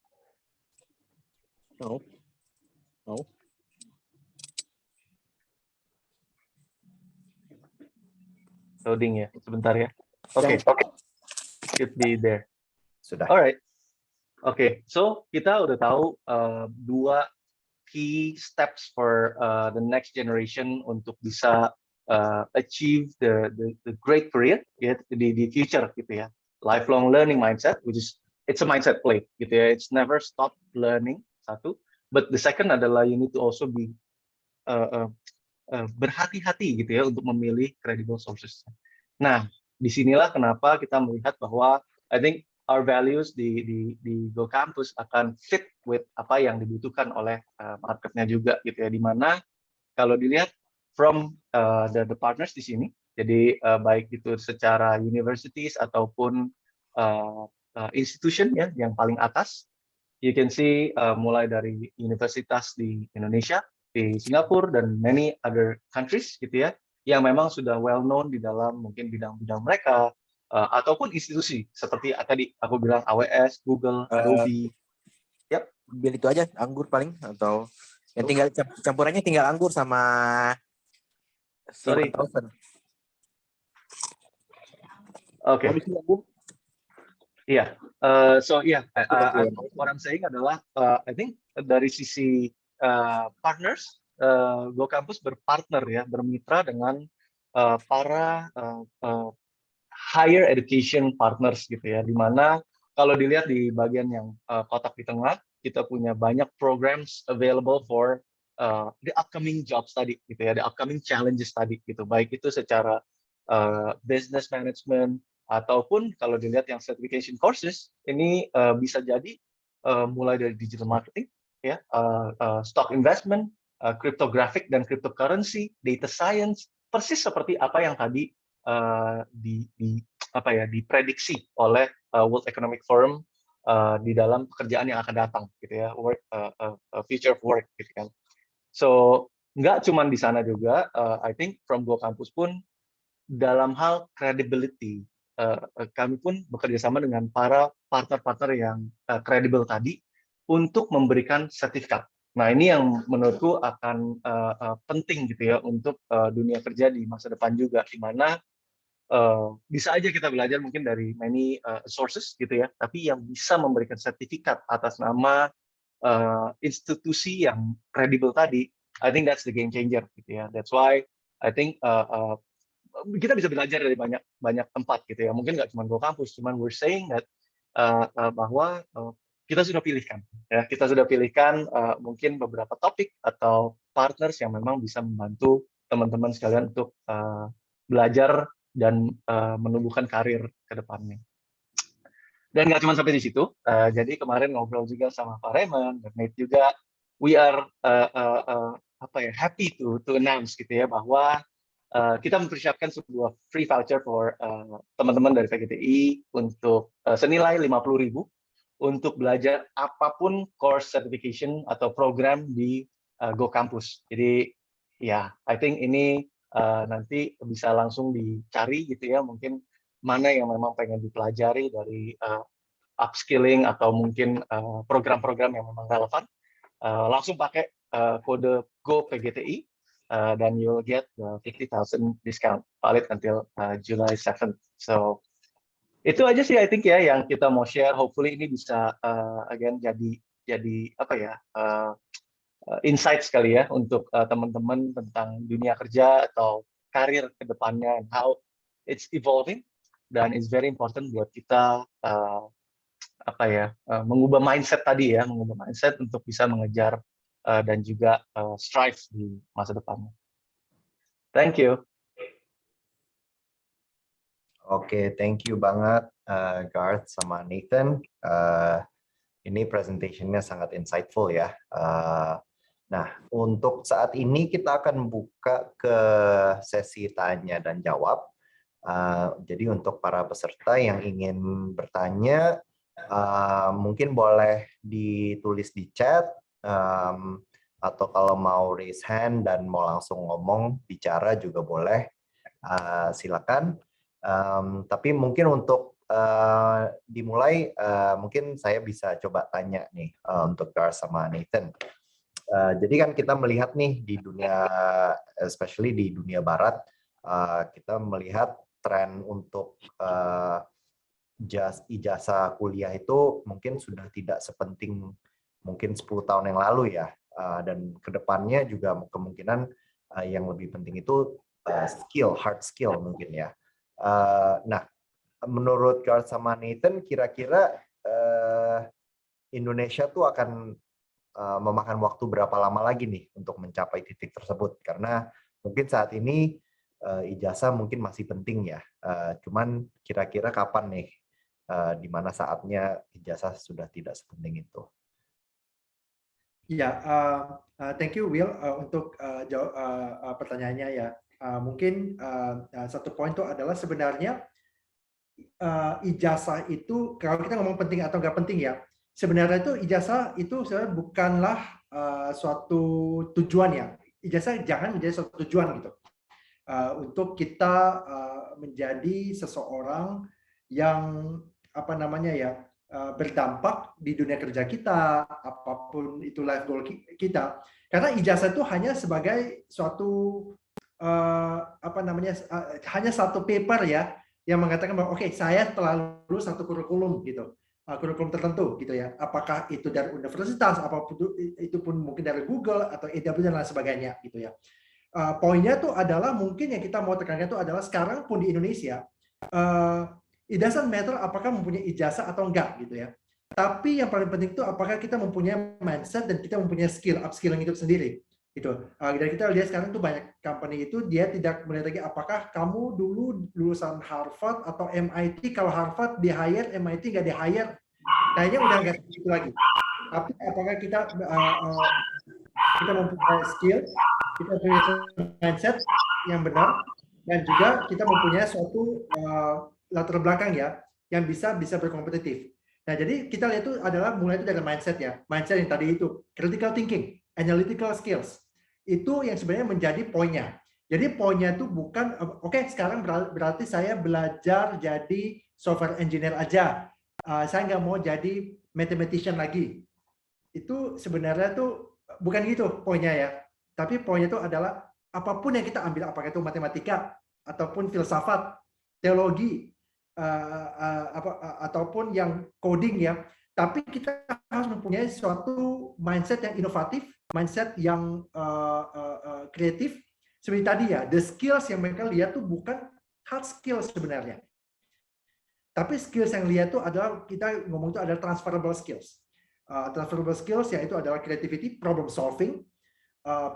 No. Loading ya, sebentar ya. Oke. Should be there. Sudah. Alright. Oke. So kita udah tahu dua key steps for the next generation untuk bisa achieve the great career ya, di future gitu ya. Lifelong learning mindset, which is it's a mindset play gitu ya. It's never stop learning, satu. But the second adalah you need to also be berhati-hati gitu ya untuk memilih credible sources. Nah, disinilah kenapa kita melihat bahwa I think our values di Go Campus akan fit with apa yang dibutuhkan oleh marketnya juga gitu ya. Dimana kalau dilihat from the partners di sini, jadi baik itu secara universities ataupun institution ya yang paling atas, you can see mulai dari universitas di Indonesia, di Singapura dan many other countries gitu ya, yang memang sudah well known di dalam mungkin bidang-bidang mereka, ataupun institusi seperti tadi aku bilang AWS, Google, Adobe. Yap. Biar itu aja, anggur paling, atau yang tinggal campurannya tinggal anggur sama sorry. Oke. Iya. So yeah, what I'm saying adalah I think dari sisi partners, Go Campus berpartner ya, bermitra dengan para higher education partners gitu ya, dimana kalau dilihat di bagian yang kotak di tengah, kita punya banyak programs available for the upcoming jobs tadi gitu ya, the upcoming challenges tadi gitu, baik itu secara business management ataupun kalau dilihat yang certification courses ini bisa jadi mulai dari digital marketing ya, stock investment, cryptographic dan cryptocurrency, data science, persis seperti apa yang tadi diprediksi oleh World Economic Forum di dalam pekerjaan yang akan datang gitu ya, future of work gitu kan. So nggak cuma di sana juga, I think from Go Campus pun dalam hal credibility, kami pun bekerja sama dengan para partner-partner yang credible tadi untuk memberikan sertifikat. Nah, ini yang menurutku akan penting gitu ya untuk dunia kerja di masa depan juga, di mana bisa aja kita belajar mungkin dari many sources gitu ya, tapi yang bisa memberikan sertifikat atas nama institusi yang kredibel tadi, I think that's the game changer gitu ya. That's why I think kita bisa belajar dari banyak tempat gitu ya. Mungkin nggak cuma Go Campus, cuman we're saying that bahwa kita sudah pilihkan ya. Kita sudah pilihkan mungkin beberapa topik atau partners yang memang bisa membantu teman-teman sekalian untuk belajar dan menumbuhkan karir ke depannya. Dan nggak cuma sampai di situ. Jadi kemarin ngobrol juga sama Pak Raymond dan Nate juga. We are happy to announce gitu ya bahwa kita mempersiapkan sebuah free voucher for teman-teman dari PGTI untuk senilai 50.000 untuk belajar apapun course certification atau program di Go Campus. Jadi ya, I think ini nanti bisa langsung dicari gitu ya, mungkin mana yang memang pengen dipelajari dari upskilling atau mungkin program-program yang memang relevan, langsung pakai kode Go PGTI dan you'll get the 50,000 discount valid until July 7th. So itu aja sih I think ya yang kita mau share. Hopefully ini bisa again jadi apa ya insight sekali ya untuk teman-teman tentang dunia kerja atau karir ke depannya and how it's evolving. Dan it's very important buat kita mengubah mindset tadi ya, mengubah mindset untuk bisa mengejar dan juga strive di masa depannya. Thank you. Oke, thank you banget Garth sama Nathan. Ini presentationnya sangat insightful ya. Nah, untuk saat ini kita akan buka ke sesi tanya dan jawab. Jadi untuk para peserta yang ingin bertanya, mungkin boleh ditulis di chat, atau kalau mau raise hand dan mau langsung ngomong, bicara juga boleh, silakan. Tapi mungkin untuk dimulai, mungkin saya bisa coba tanya nih untuk Garth sama Nathan. Jadi kan kita melihat nih di dunia, especially di dunia barat, kita melihat tren untuk ijazah kuliah itu mungkin sudah tidak sepenting mungkin 10 tahun yang lalu ya, dan kedepannya juga kemungkinan yang lebih penting itu skill, hard skill mungkin ya. Nah, menurut Garth sama Nathan, kira-kira Indonesia tuh akan memakan waktu berapa lama lagi nih untuk mencapai titik tersebut? Karena mungkin saat ini ijazah mungkin masih penting ya, cuman kira-kira kapan nih di mana saatnya ijazah sudah tidak sepenting itu? Ya, thank you Will untuk jawab pertanyaannya ya. Mungkin satu poin itu adalah sebenarnya ijazah itu, kalau kita ngomong penting atau nggak penting ya, sebenarnya itu ijazah itu sebenarnya bukanlah suatu tujuan ya. Ijazah jangan menjadi suatu tujuan gitu. Untuk kita menjadi seseorang yang berdampak di dunia kerja kita, apapun itu life goal kita. Karena ijazah itu hanya sebagai suatu hanya satu paper ya yang mengatakan bahwa oke, saya telah lulus satu kurikulum gitu. Kurikulum tertentu gitu ya. Apakah itu dari universitas, apapun itu pun mungkin dari Google atau AWS dan lain sebagainya gitu ya. Poinnya tuh adalah mungkin yang kita mau tekankan itu adalah sekarang pun di Indonesia it doesn't matter apakah mempunyai ijazah atau enggak gitu ya. Tapi yang paling penting itu apakah kita mempunyai mindset dan kita mempunyai skill, upskilling itu sendiri. Gitu. Dan kita lihat sekarang tuh banyak company itu dia tidak melihat lagi apakah kamu dulu lulusan Harvard atau MIT. Kalau Harvard di hire, MIT nggak di hire, kayaknya udah nggak gitu lagi. Tapi apakah kita mempunyai skill, kita punya mindset yang benar, dan juga kita mempunyai suatu latar belakang ya yang bisa berkompetitif. Nah, jadi kita lihat itu adalah mulai itu dari mindset ya, mindset yang tadi itu critical thinking, analytical skills itu yang sebenarnya menjadi poinnya. Jadi poinnya itu bukan oke, sekarang berarti saya belajar jadi software engineer aja, saya nggak mau jadi mathematician lagi. Itu sebenarnya tuh bukan gitu poinnya ya. Tapi poinnya itu adalah apapun yang kita ambil, apakah itu matematika ataupun filsafat, teologi, ataupun yang coding ya, tapi kita harus mempunyai suatu mindset yang inovatif, mindset yang kreatif. Seperti tadi ya, the skills yang mereka lihat tuh bukan hard skills sebenarnya. Tapi skills yang lihat tuh adalah, kita ngomong itu adalah transferable skills. Transferable skills yaitu adalah creativity, problem solving,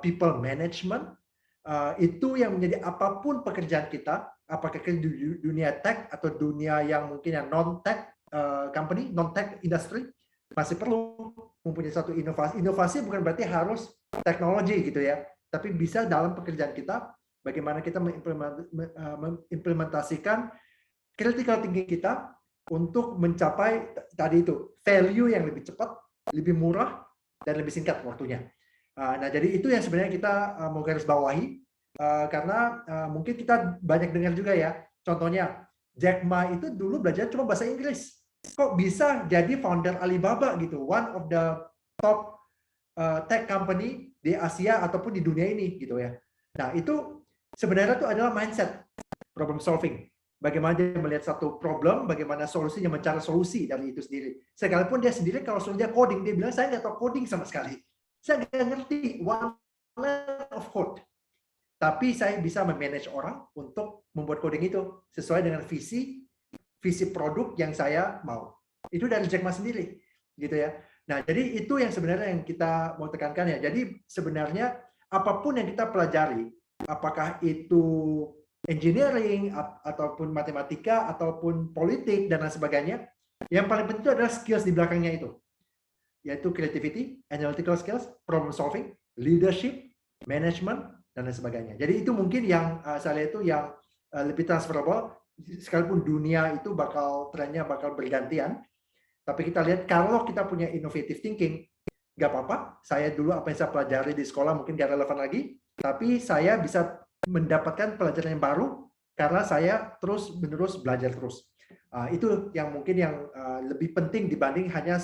people management, itu yang menjadi apapun pekerjaan kita, apakah di dunia tech atau dunia yang mungkin yang non-tech company, non-tech industry, masih perlu mempunyai satu inovasi. Inovasi bukan berarti harus teknologi gitu ya, tapi bisa dalam pekerjaan kita, bagaimana kita mengimplementasikan critical thinking kita untuk mencapai tadi itu value yang lebih cepat, lebih murah, dan lebih singkat waktunya. Nah, jadi itu yang sebenarnya kita mau garis bawahi, karena mungkin kita banyak dengar juga ya, contohnya Jack Ma itu dulu belajar cuma bahasa Inggris. Kok bisa jadi founder Alibaba gitu, one of the top tech company di Asia ataupun di dunia ini gitu ya. Nah, itu sebenarnya itu adalah mindset, problem solving. Bagaimana dia melihat satu problem, bagaimana solusinya, mencari solusi dari itu sendiri. Sekalipun dia sendiri kalau suruh dia coding, dia bilang saya nggak tahu coding sama sekali. Saya nggak ngerti one line of code. Tapi saya bisa memanage orang untuk membuat coding itu sesuai dengan visi produk yang saya mau. Itu dari Jack Ma sendiri, gitu ya. Nah, jadi itu yang sebenarnya yang kita mau tekankan ya. Jadi sebenarnya apapun yang kita pelajari, apakah itu engineering ataupun matematika ataupun politik dan lain sebagainya, yang paling penting itu adalah skills di belakangnya itu, yaitu creativity, analytical skills, problem solving, leadership, management, dan lain sebagainya. Jadi itu mungkin yang saya lihat itu yang lebih transferable, sekalipun dunia itu trennya bakal bergantian, tapi kita lihat kalau kita punya innovative thinking, nggak apa-apa, saya dulu apa yang saya pelajari di sekolah mungkin nggak relevan lagi, tapi saya bisa mendapatkan pelajaran yang baru karena saya terus-menerus belajar terus. Itu yang mungkin yang lebih penting dibanding hanya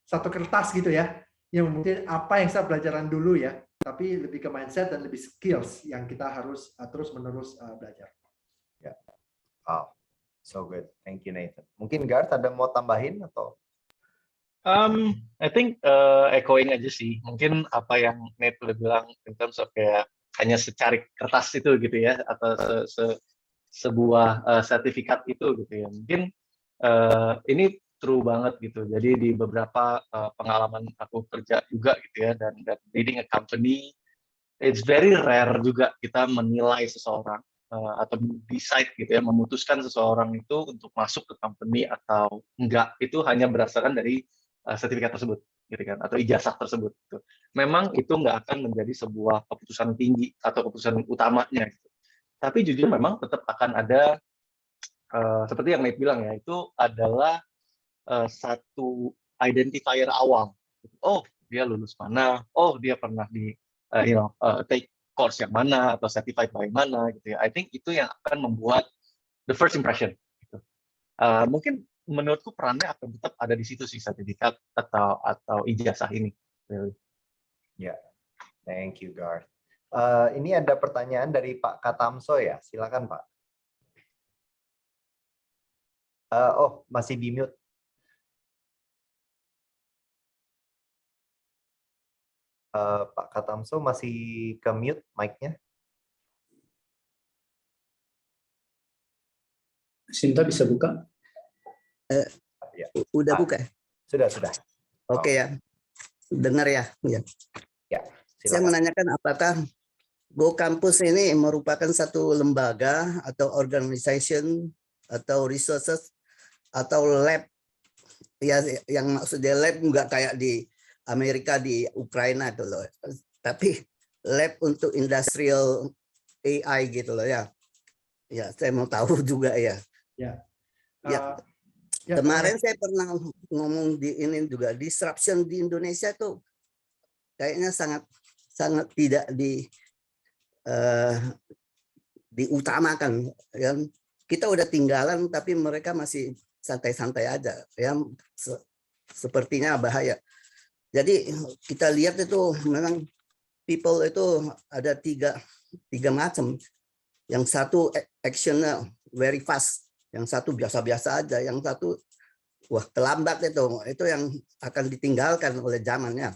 satu kertas gitu ya, yang mungkin apa yang saya pelajaran dulu ya, tapi lebih ke mindset dan lebih skills yang kita harus terus-menerus belajar. Ya, wow, so good, thank you Nathan. Mungkin Garth ada mau tambahin atau? I think echoing aja sih. Mungkin apa yang Nate udah bilang in terms of kayak hanya secari kertas itu gitu ya, atau sebuah sertifikat itu gitu ya. Mungkin ini true banget gitu. Jadi di beberapa pengalaman aku kerja juga gitu ya, dan leading a company, it's very rare juga kita menilai seseorang atau decide gitu ya, memutuskan seseorang itu untuk masuk ke company atau enggak, itu hanya berdasarkan dari sertifikat tersebut, gitu kan, atau ijazah tersebut. Gitu. Memang itu nggak akan menjadi sebuah keputusan tinggi atau keputusan utamanya. Gitu. Tapi jujur memang tetap akan ada, seperti yang Nate bilang ya, itu adalah satu identifier awal. Oh, dia lulus mana? Oh, dia pernah di take course yang mana atau certified by mana, gitu ya. I think itu yang akan membuat the first impression. Gitu. Mungkin menurutku perannya akan tetap ada di situ sih, sertifikat atau ijazah ini. Really. Ya, thank you Garth. Ini ada pertanyaan dari Pak Katamso ya, silakan Pak. Oh, masih di mute. Pak Katamso masih ke mute mic-nya. Sinta bisa buka? Ya. Udah buka? Sudah. Oke ya, dengar ya. Ya, saya menanyakan apakah Go Campus ini merupakan satu lembaga atau organization atau resources atau lab ya, yang maksudnya lab nggak kayak di Amerika di Ukraina itu loh, tapi lab untuk industrial AI gitu loh ya. Ya, saya mau tahu juga ya. Kemarin saya pernah ngomong di ini juga, disruption di Indonesia tuh kayaknya sangat tidak diutamakan. Ya. Kita udah tinggalan tapi mereka masih santai-santai aja. Ya, sepertinya bahaya. Jadi kita lihat itu memang people itu ada tiga macam. Yang satu actionnya very fast. yang satu biasa-biasa aja, yang satu wah terlambat itu yang akan ditinggalkan oleh zamannya.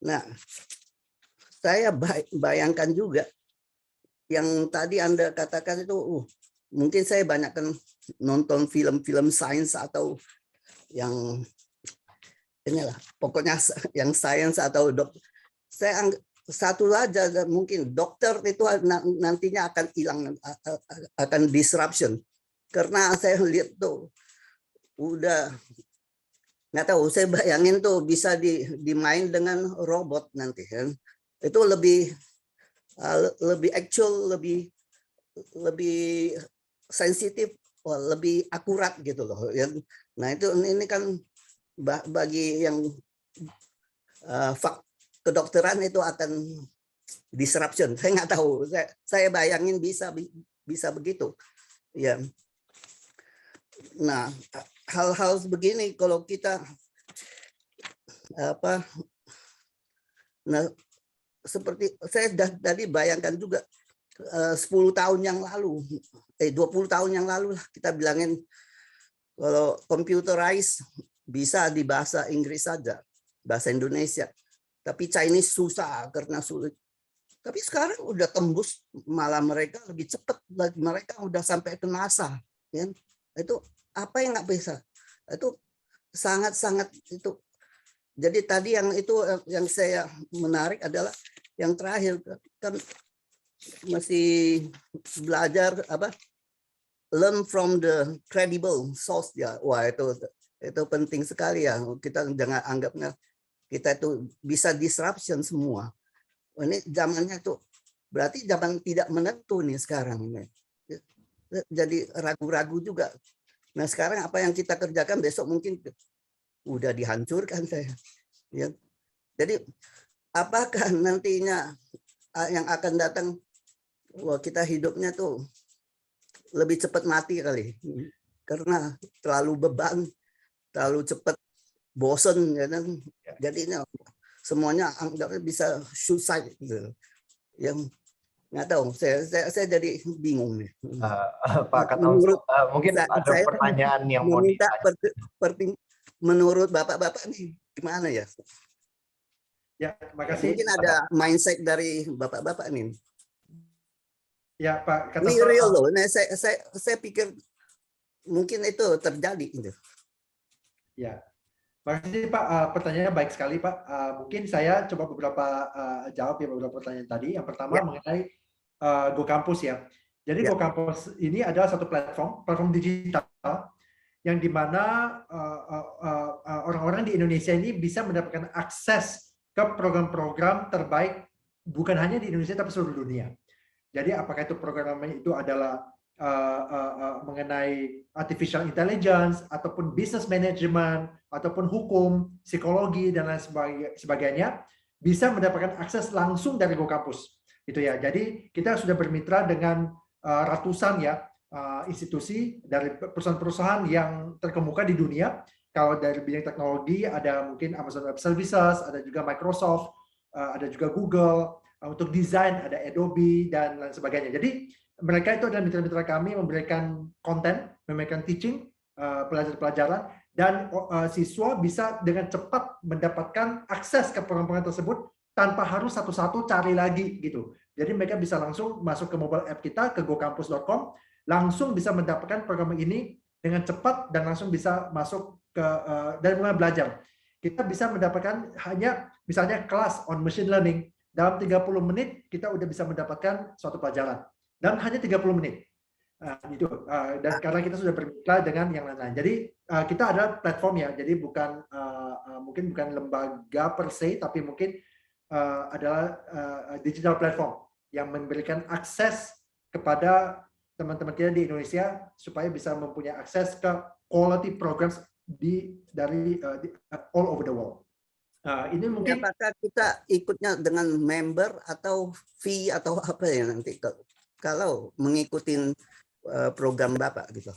Nah, saya bayangkan juga yang tadi Anda katakan itu, mungkin saya banyak kan nonton film-film sains atau yang inilah, pokoknya yang sains atau saya satu aja mungkin dokter itu nantinya akan hilang, akan disruption, karena saya lihat tuh udah nggak tahu, saya bayangin tuh bisa dimain dengan robot nanti kan, itu lebih actual, lebih sensitif, lebih akurat gitu loh ya. Nah itu ini kan bagi yang kedokteran itu akan disruption. Saya nggak tahu, saya bayangin bisa begitu ya. Nah hal-hal begini kalau kita nah seperti saya tadi bayangkan juga 10 tahun yang lalu, 20 tahun yang lalu lah kita bilangin kalau computerized bisa di bahasa Inggris saja, bahasa Indonesia, tapi Chinese susah karena sulit. Tapi sekarang udah tembus, malah mereka lebih cepat, mereka udah sampai ke NASA ya. Itu apa yang nggak bisa, itu sangat-sangat itu. Jadi tadi yang itu yang saya menarik adalah yang terakhir kan masih belajar learn from the credible source ya. Wah itu penting sekali ya. Kita jangan anggapnya kita itu bisa disruption semua. Ini zamannya tuh berarti zaman tidak menentu nih sekarang ini. Jadi ragu-ragu juga. Nah sekarang apa yang kita kerjakan besok mungkin udah dihancurkan saya. Ya. Jadi apakah nantinya yang akan datang, wah kita hidupnya tuh lebih cepat mati kali, karena terlalu beban, terlalu cepat bosen ya kan. Jadinya semuanya anggapnya bisa suicide gitu. Yang nggak tahu, saya jadi bingung nih. Pak Katomso, mungkin ada pertanyaan yang mau meminta menurut bapak-bapak nih gimana ya? Ya, makasih. Mungkin ada mindset dari bapak-bapak nih. Ya, Pak Ini real loh. Nah, saya pikir mungkin itu terjadi. Ya, makasih Pak. Pertanyaannya baik sekali Pak. Mungkin saya coba beberapa jawab ya beberapa pertanyaan tadi. Yang pertama mengenai GoCampus ya. Jadi GoCampus ini adalah satu platform digital yang dimana orang-orang di Indonesia ini bisa mendapatkan akses ke program-program terbaik bukan hanya di Indonesia tapi seluruh dunia. Jadi apakah itu program itu adalah mengenai artificial intelligence ataupun business management ataupun hukum, psikologi dan lain sebagainya bisa mendapatkan akses langsung dari GoCampus. Gitu ya. Jadi kita sudah bermitra dengan ratusan ya institusi dari perusahaan-perusahaan yang terkemuka di dunia. Kalau dari bidang teknologi ada mungkin Amazon Web Services, ada juga Microsoft, ada juga Google. Untuk desain ada Adobe dan lain sebagainya. Jadi mereka itu adalah mitra-mitra kami memberikan konten, memberikan teaching, pelajaran-pelajaran, dan siswa bisa dengan cepat mendapatkan akses ke program-program tersebut tanpa harus satu-satu cari lagi gitu. Jadi mereka bisa langsung masuk ke mobile app kita, ke gocampus.com, langsung bisa mendapatkan program ini dengan cepat dan langsung bisa masuk ke dan mulai belajar. Kita bisa mendapatkan hanya misalnya kelas on machine learning, dalam 30 menit kita udah bisa mendapatkan suatu pelajaran. Dan hanya 30 menit. Dan karena kita sudah bermitra dengan yang lain-lain. Jadi kita ada platform ya, jadi mungkin bukan lembaga per se, tapi mungkin adalah digital platform yang memberikan akses kepada teman-teman kita di Indonesia supaya bisa mempunyai akses ke quality programs dari all over the world. Ini mungkin apakah kita ikutnya dengan member atau fee atau apa ya nanti kalau mengikuti program Bapak gitu?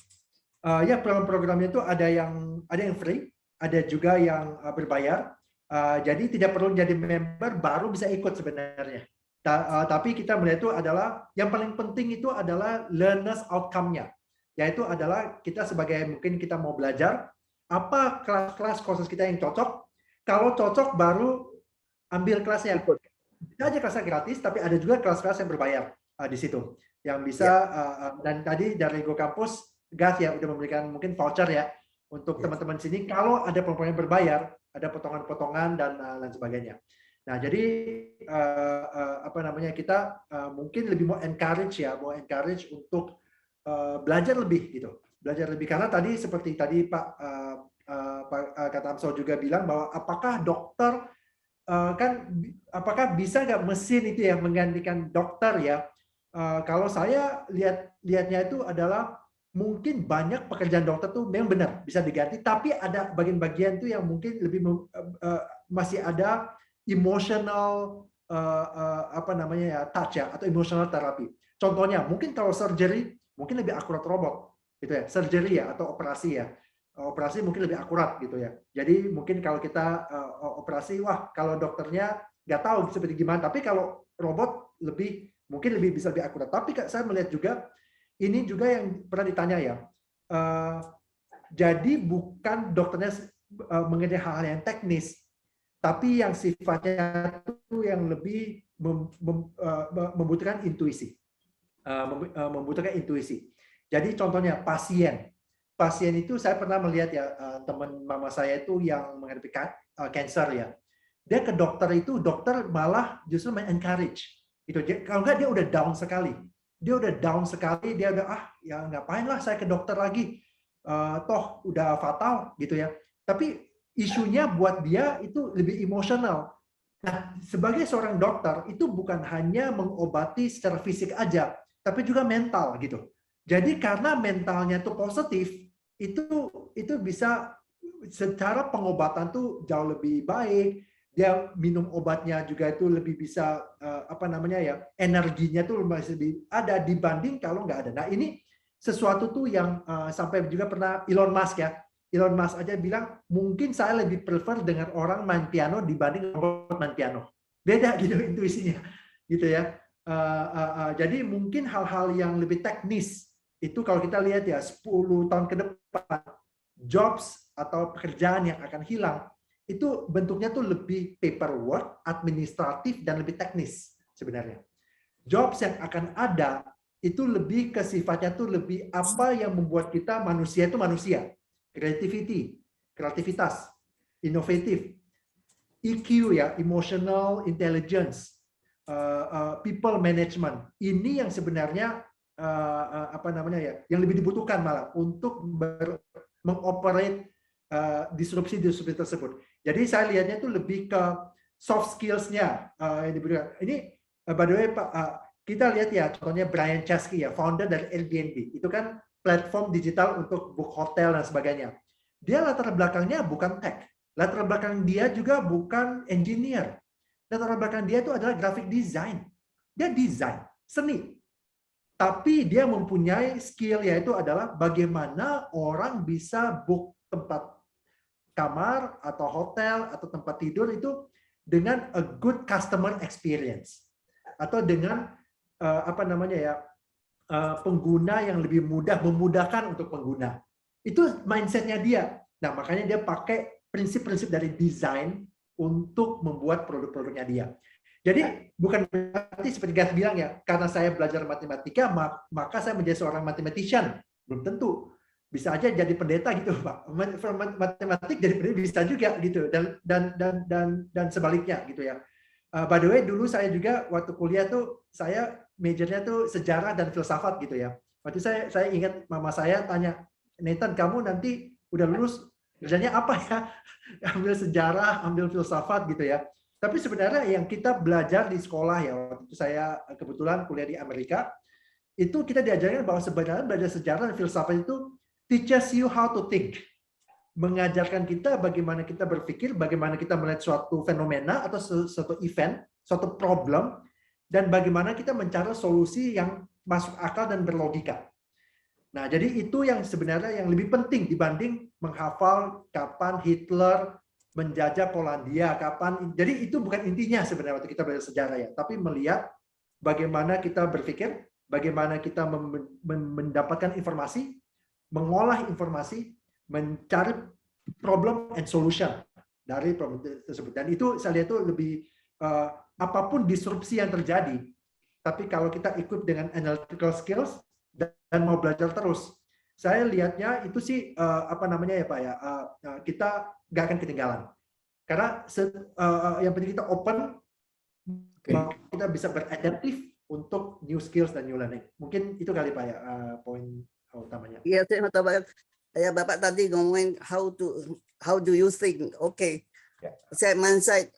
Ya program-programnya itu ada yang free, ada juga yang berbayar. Jadi tidak perlu jadi member baru bisa ikut sebenarnya. Tapi kita melihat itu adalah yang paling penting itu adalah learners outcome-nya. yaitu adalah kita sebagai mungkin kita mau belajar apa kelas-kelas kursus kita yang cocok. Kalau cocok baru ambil kelasnya. Bisa aja kelasnya gratis, tapi ada juga kelas-kelas yang berbayar di situ yang bisa dan tadi dari Go Campus Gas ya udah memberikan mungkin voucher ya untuk teman-teman sini kalau ada program yang berbayar, ada potongan-potongan dan lain sebagainya. Nah, jadi apa namanya kita mungkin lebih mau encourage untuk belajar lebih gitu. Belajar lebih karena tadi seperti tadi Pak Kata Amso juga bilang bahwa apakah dokter apakah bisa nggak mesin itu yang menggantikan dokter ya? Kalau saya lihatnya itu adalah mungkin banyak pekerjaan dokter tuh memang benar bisa diganti, tapi ada bagian-bagian tuh yang mungkin lebih masih ada emotional apa namanya ya touch ya atau emotional therapy. Contohnya mungkin kalau surgery mungkin lebih akurat robot gitu ya, surgery ya atau operasi ya. Operasi mungkin lebih akurat gitu ya. Jadi mungkin kalau kita operasi, wah kalau dokternya nggak tahu seperti gimana, tapi kalau robot mungkin lebih bisa lebih akurat. Tapi saya melihat juga ini juga yang pernah ditanya ya. Jadi bukan dokternya mengenai hal-hal yang teknis, tapi yang sifatnya itu yang lebih membutuhkan intuisi. Membutuhkan intuisi. Jadi contohnya pasien itu saya pernah melihat ya teman mama saya itu yang menghadapi cancer ya. Dia ke dokter itu dokter malah justru encourage. Itu kalau enggak dia udah down sekali. Dia udah ya ngapain lah saya ke dokter lagi. Toh udah fatal gitu ya. Tapi isunya buat dia itu lebih emosional. Nah, sebagai seorang dokter itu bukan hanya mengobati secara fisik aja, tapi juga mental gitu. Jadi karena mentalnya itu positif, itu bisa secara pengobatan tuh jauh lebih baik. Dia minum obatnya juga itu lebih bisa apa namanya ya, energinya tuh masih lebih ada dibanding kalau nggak ada. Nah, ini sesuatu tuh yang sampai juga pernah Elon Musk ya. Elon Musk aja bilang mungkin saya lebih prefer dengan orang main piano dibanding robot main piano. Beda gitu intuisinya gitu ya. Jadi mungkin hal-hal yang lebih teknis itu kalau kita lihat ya 10 tahun ke depan jobs atau pekerjaan yang akan hilang itu bentuknya tuh lebih paperwork, administratif dan lebih teknis sebenarnya. Jobs yang akan ada itu lebih ke sifatnya tuh lebih apa yang membuat kita manusia itu manusia. Kreativitas, inovatif, EQ ya, emotional intelligence, people management. Ini yang sebenarnya apa namanya ya, yang lebih dibutuhkan malah untuk mengoperate disrupsi tersebut. Jadi saya lihatnya itu lebih ke soft skills-nya yang diberikan. Ini by the way Pak, kita lihat ya contohnya Brian Chesky ya, founder dari Airbnb. Itu kan platform digital untuk book hotel dan sebagainya. Dia latar belakangnya bukan tech. Latar belakang dia juga bukan engineer. Latar belakang dia itu adalah graphic design. Dia desain, seni. Tapi dia mempunyai skill yaitu adalah bagaimana orang bisa book tempat kamar atau hotel atau tempat tidur itu dengan a good customer experience atau dengan apa namanya ya pengguna yang lebih mudah, memudahkan untuk pengguna. Itu mindsetnya dia. Nah, makanya dia pakai prinsip-prinsip dari desain untuk membuat produk-produknya dia. Jadi bukan berarti seperti Gas bilang ya, karena saya belajar matematika maka saya menjadi seorang mathematician. Belum tentu. Bisa aja jadi pendeta gitu, Pak. Matematik jadi pendeta bisa juga gitu dan sebaliknya gitu ya. By the way, dulu saya juga waktu kuliah tuh saya majornya tuh sejarah dan filsafat gitu ya. Waktu saya ingat mama saya tanya, Nathan kamu nanti udah lulus kerjanya apa ya? Ambil sejarah, ambil filsafat gitu ya. Tapi sebenarnya yang kita belajar di sekolah ya, waktu itu saya kebetulan kuliah di Amerika, itu kita diajarkan bahwa sebenarnya belajar sejarah dan filsafat itu teaches you how to think. Mengajarkan kita bagaimana kita berpikir, bagaimana kita melihat suatu fenomena atau suatu event, suatu problem, dan bagaimana kita mencari solusi yang masuk akal dan berlogika. Nah, jadi itu yang sebenarnya yang lebih penting dibanding menghafal kapan Hitler menjajah Polandia, kapan. Jadi itu bukan intinya sebenarnya waktu kita belajar sejarah ya, tapi melihat bagaimana kita berpikir, bagaimana kita mendapatkan informasi, mengolah informasi, mencari problem and solution dari problem tersebut. Dan itu saya lihat itu lebih apapun disrupsi yang terjadi, tapi kalau kita ikut dengan analytical skills dan mau belajar terus, saya lihatnya itu sih apa namanya ya Pak ya, kita nggak akan ketinggalan. Karena yang penting kita open, kita bisa beradaptif untuk new skills dan new learning. Mungkin itu kali Pak ya poin utamanya. Iya, terima kasih. Ya Bapak tadi ngomongin how do you think? Oke, saya mindset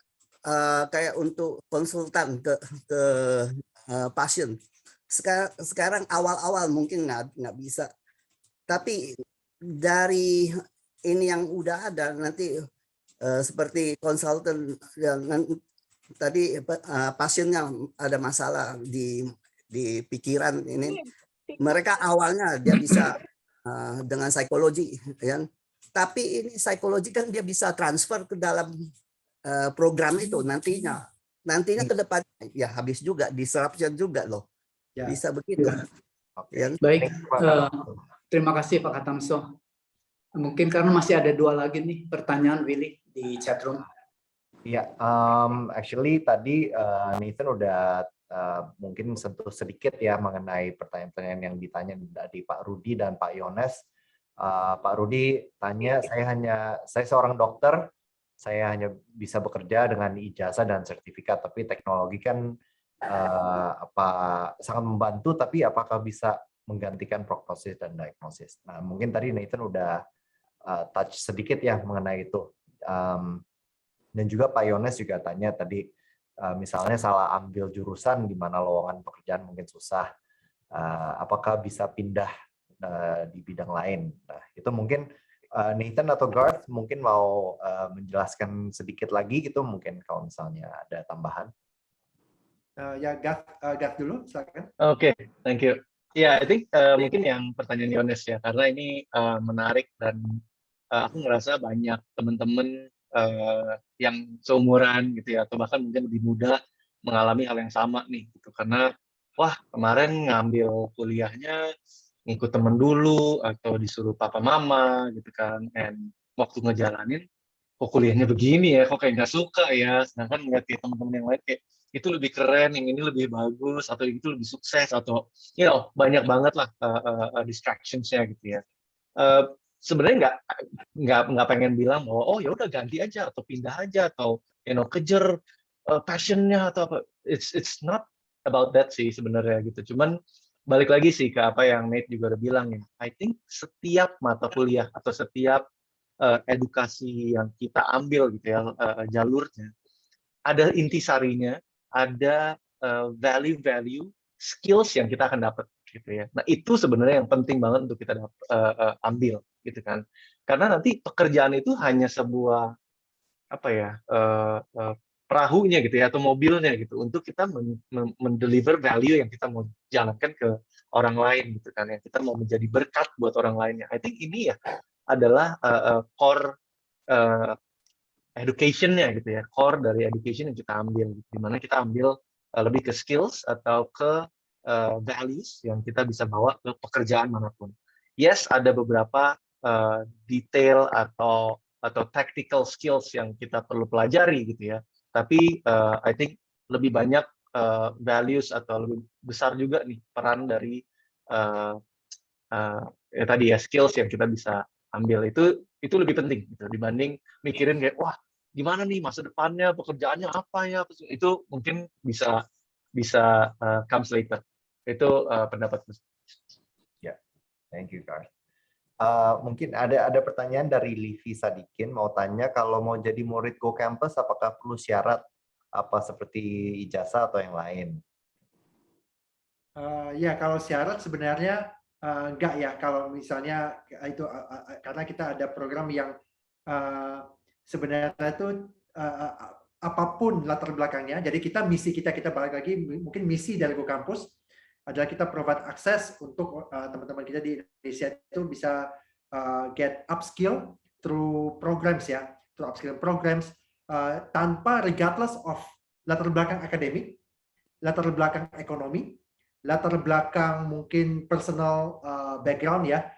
kayak untuk konsultan ke pasien. Sekarang awal-awal mungkin nggak bisa, tapi dari ini yang udah ada nanti seperti konsultan yang tadi pasiennya ada masalah di pikiran ini, mereka awalnya dia bisa dengan psikologi, ya. Tapi ini psikologi kan dia bisa transfer ke dalam program itu nantinya ke depan ya habis juga disruption juga loh, bisa begitu. Ya. Baik, terima kasih Pak Katamso. Mungkin karena masih ada 2 lagi nih pertanyaan Willy di chatroom. Iya, actually tadi Nathan udah mungkin sentuh sedikit ya mengenai pertanyaan-pertanyaan yang ditanya dari Pak Rudi dan Pak Yones. Pak Rudi tanya, saya seorang dokter, saya hanya bisa bekerja dengan ijazah dan sertifikat, tapi teknologi kan sangat membantu, tapi apakah bisa menggantikan prognosis dan diagnosis? Nah, mungkin tadi Nathan udah touch sedikit ya mengenai itu. Dan juga Pak Yones juga tanya tadi, misalnya salah ambil jurusan di mana lowongan pekerjaan mungkin susah, apakah bisa pindah di bidang lain? Nah, itu mungkin Nathan atau Garth mungkin mau menjelaskan sedikit lagi gitu, mungkin kalau misalnya ada tambahan. Ya, Garth dulu, silakan. Oke, thank you. Ya, I think mungkin yang pertanyaan Yones ya, karena ini menarik dan aku ngerasa banyak teman-teman yang seumuran gitu ya, atau bahkan mungkin lebih muda mengalami hal yang sama nih, gitu. Karena wah kemarin ngambil kuliahnya ngikut temen dulu atau disuruh papa mama gitu kan, and waktu ngejalanin kok kuliahnya begini ya, kok kayak nggak suka ya, sedangkan ngeliat teman-teman yang lain kayak itu lebih keren, yang ini lebih bagus, atau itu lebih sukses, atau banyak banget lah distractions-nya gitu ya. Sebenarnya nggak pengen bilang bahwa oh ya udah ganti aja atau pindah aja atau kejar passion-nya atau apa. It's not about that sih sebenarnya gitu. Cuman balik lagi sih ke apa yang Nate juga udah bilang ya. I think setiap mata kuliah atau setiap edukasi yang kita ambil gitu ya, jalurnya ada intisarinya, ada value skills yang kita akan dapat gitu ya. Nah itu sebenarnya yang penting banget untuk kita ambil gitu kan. Karena nanti pekerjaan itu hanya sebuah apa ya, perahunya gitu ya, atau mobilnya gitu, untuk kita mendeliver value yang kita mau jalankan ke orang lain gitu kan, yang kita mau menjadi berkat buat orang lainnya. I think ini ya adalah core education-nya gitu ya, core dari education yang kita ambil, di mana kita ambil lebih ke skills atau ke values yang kita bisa bawa ke pekerjaan manapun. Yes, ada beberapa detail atau tactical skills yang kita perlu pelajari gitu ya. Tapi I think lebih banyak values atau lebih besar juga nih peran dari tadi ya skills yang kita bisa ambil, itu lebih penting gitu dibanding mikirin kayak wah gimana nih masa depannya, pekerjaannya apa ya, itu mungkin bisa comes later. Itu pendapatku. Ya, thank you Garth. Mungkin ada pertanyaan dari Livi Sadikin, mau tanya kalau mau jadi murid Go Campus apakah perlu syarat apa seperti ijazah atau yang lain? Ya kalau syarat sebenarnya enggak ya, kalau misalnya itu karena kita ada program yang sebenarnya itu apapun latar belakangnya, jadi misi kita balik lagi, mungkin misi dari Go Campus adalah kita provide akses untuk teman-teman kita di Indonesia itu bisa get upskill through programs ya, through upskill programs tanpa regardless of latar belakang akademik, latar belakang ekonomi, latar belakang mungkin personal background ya,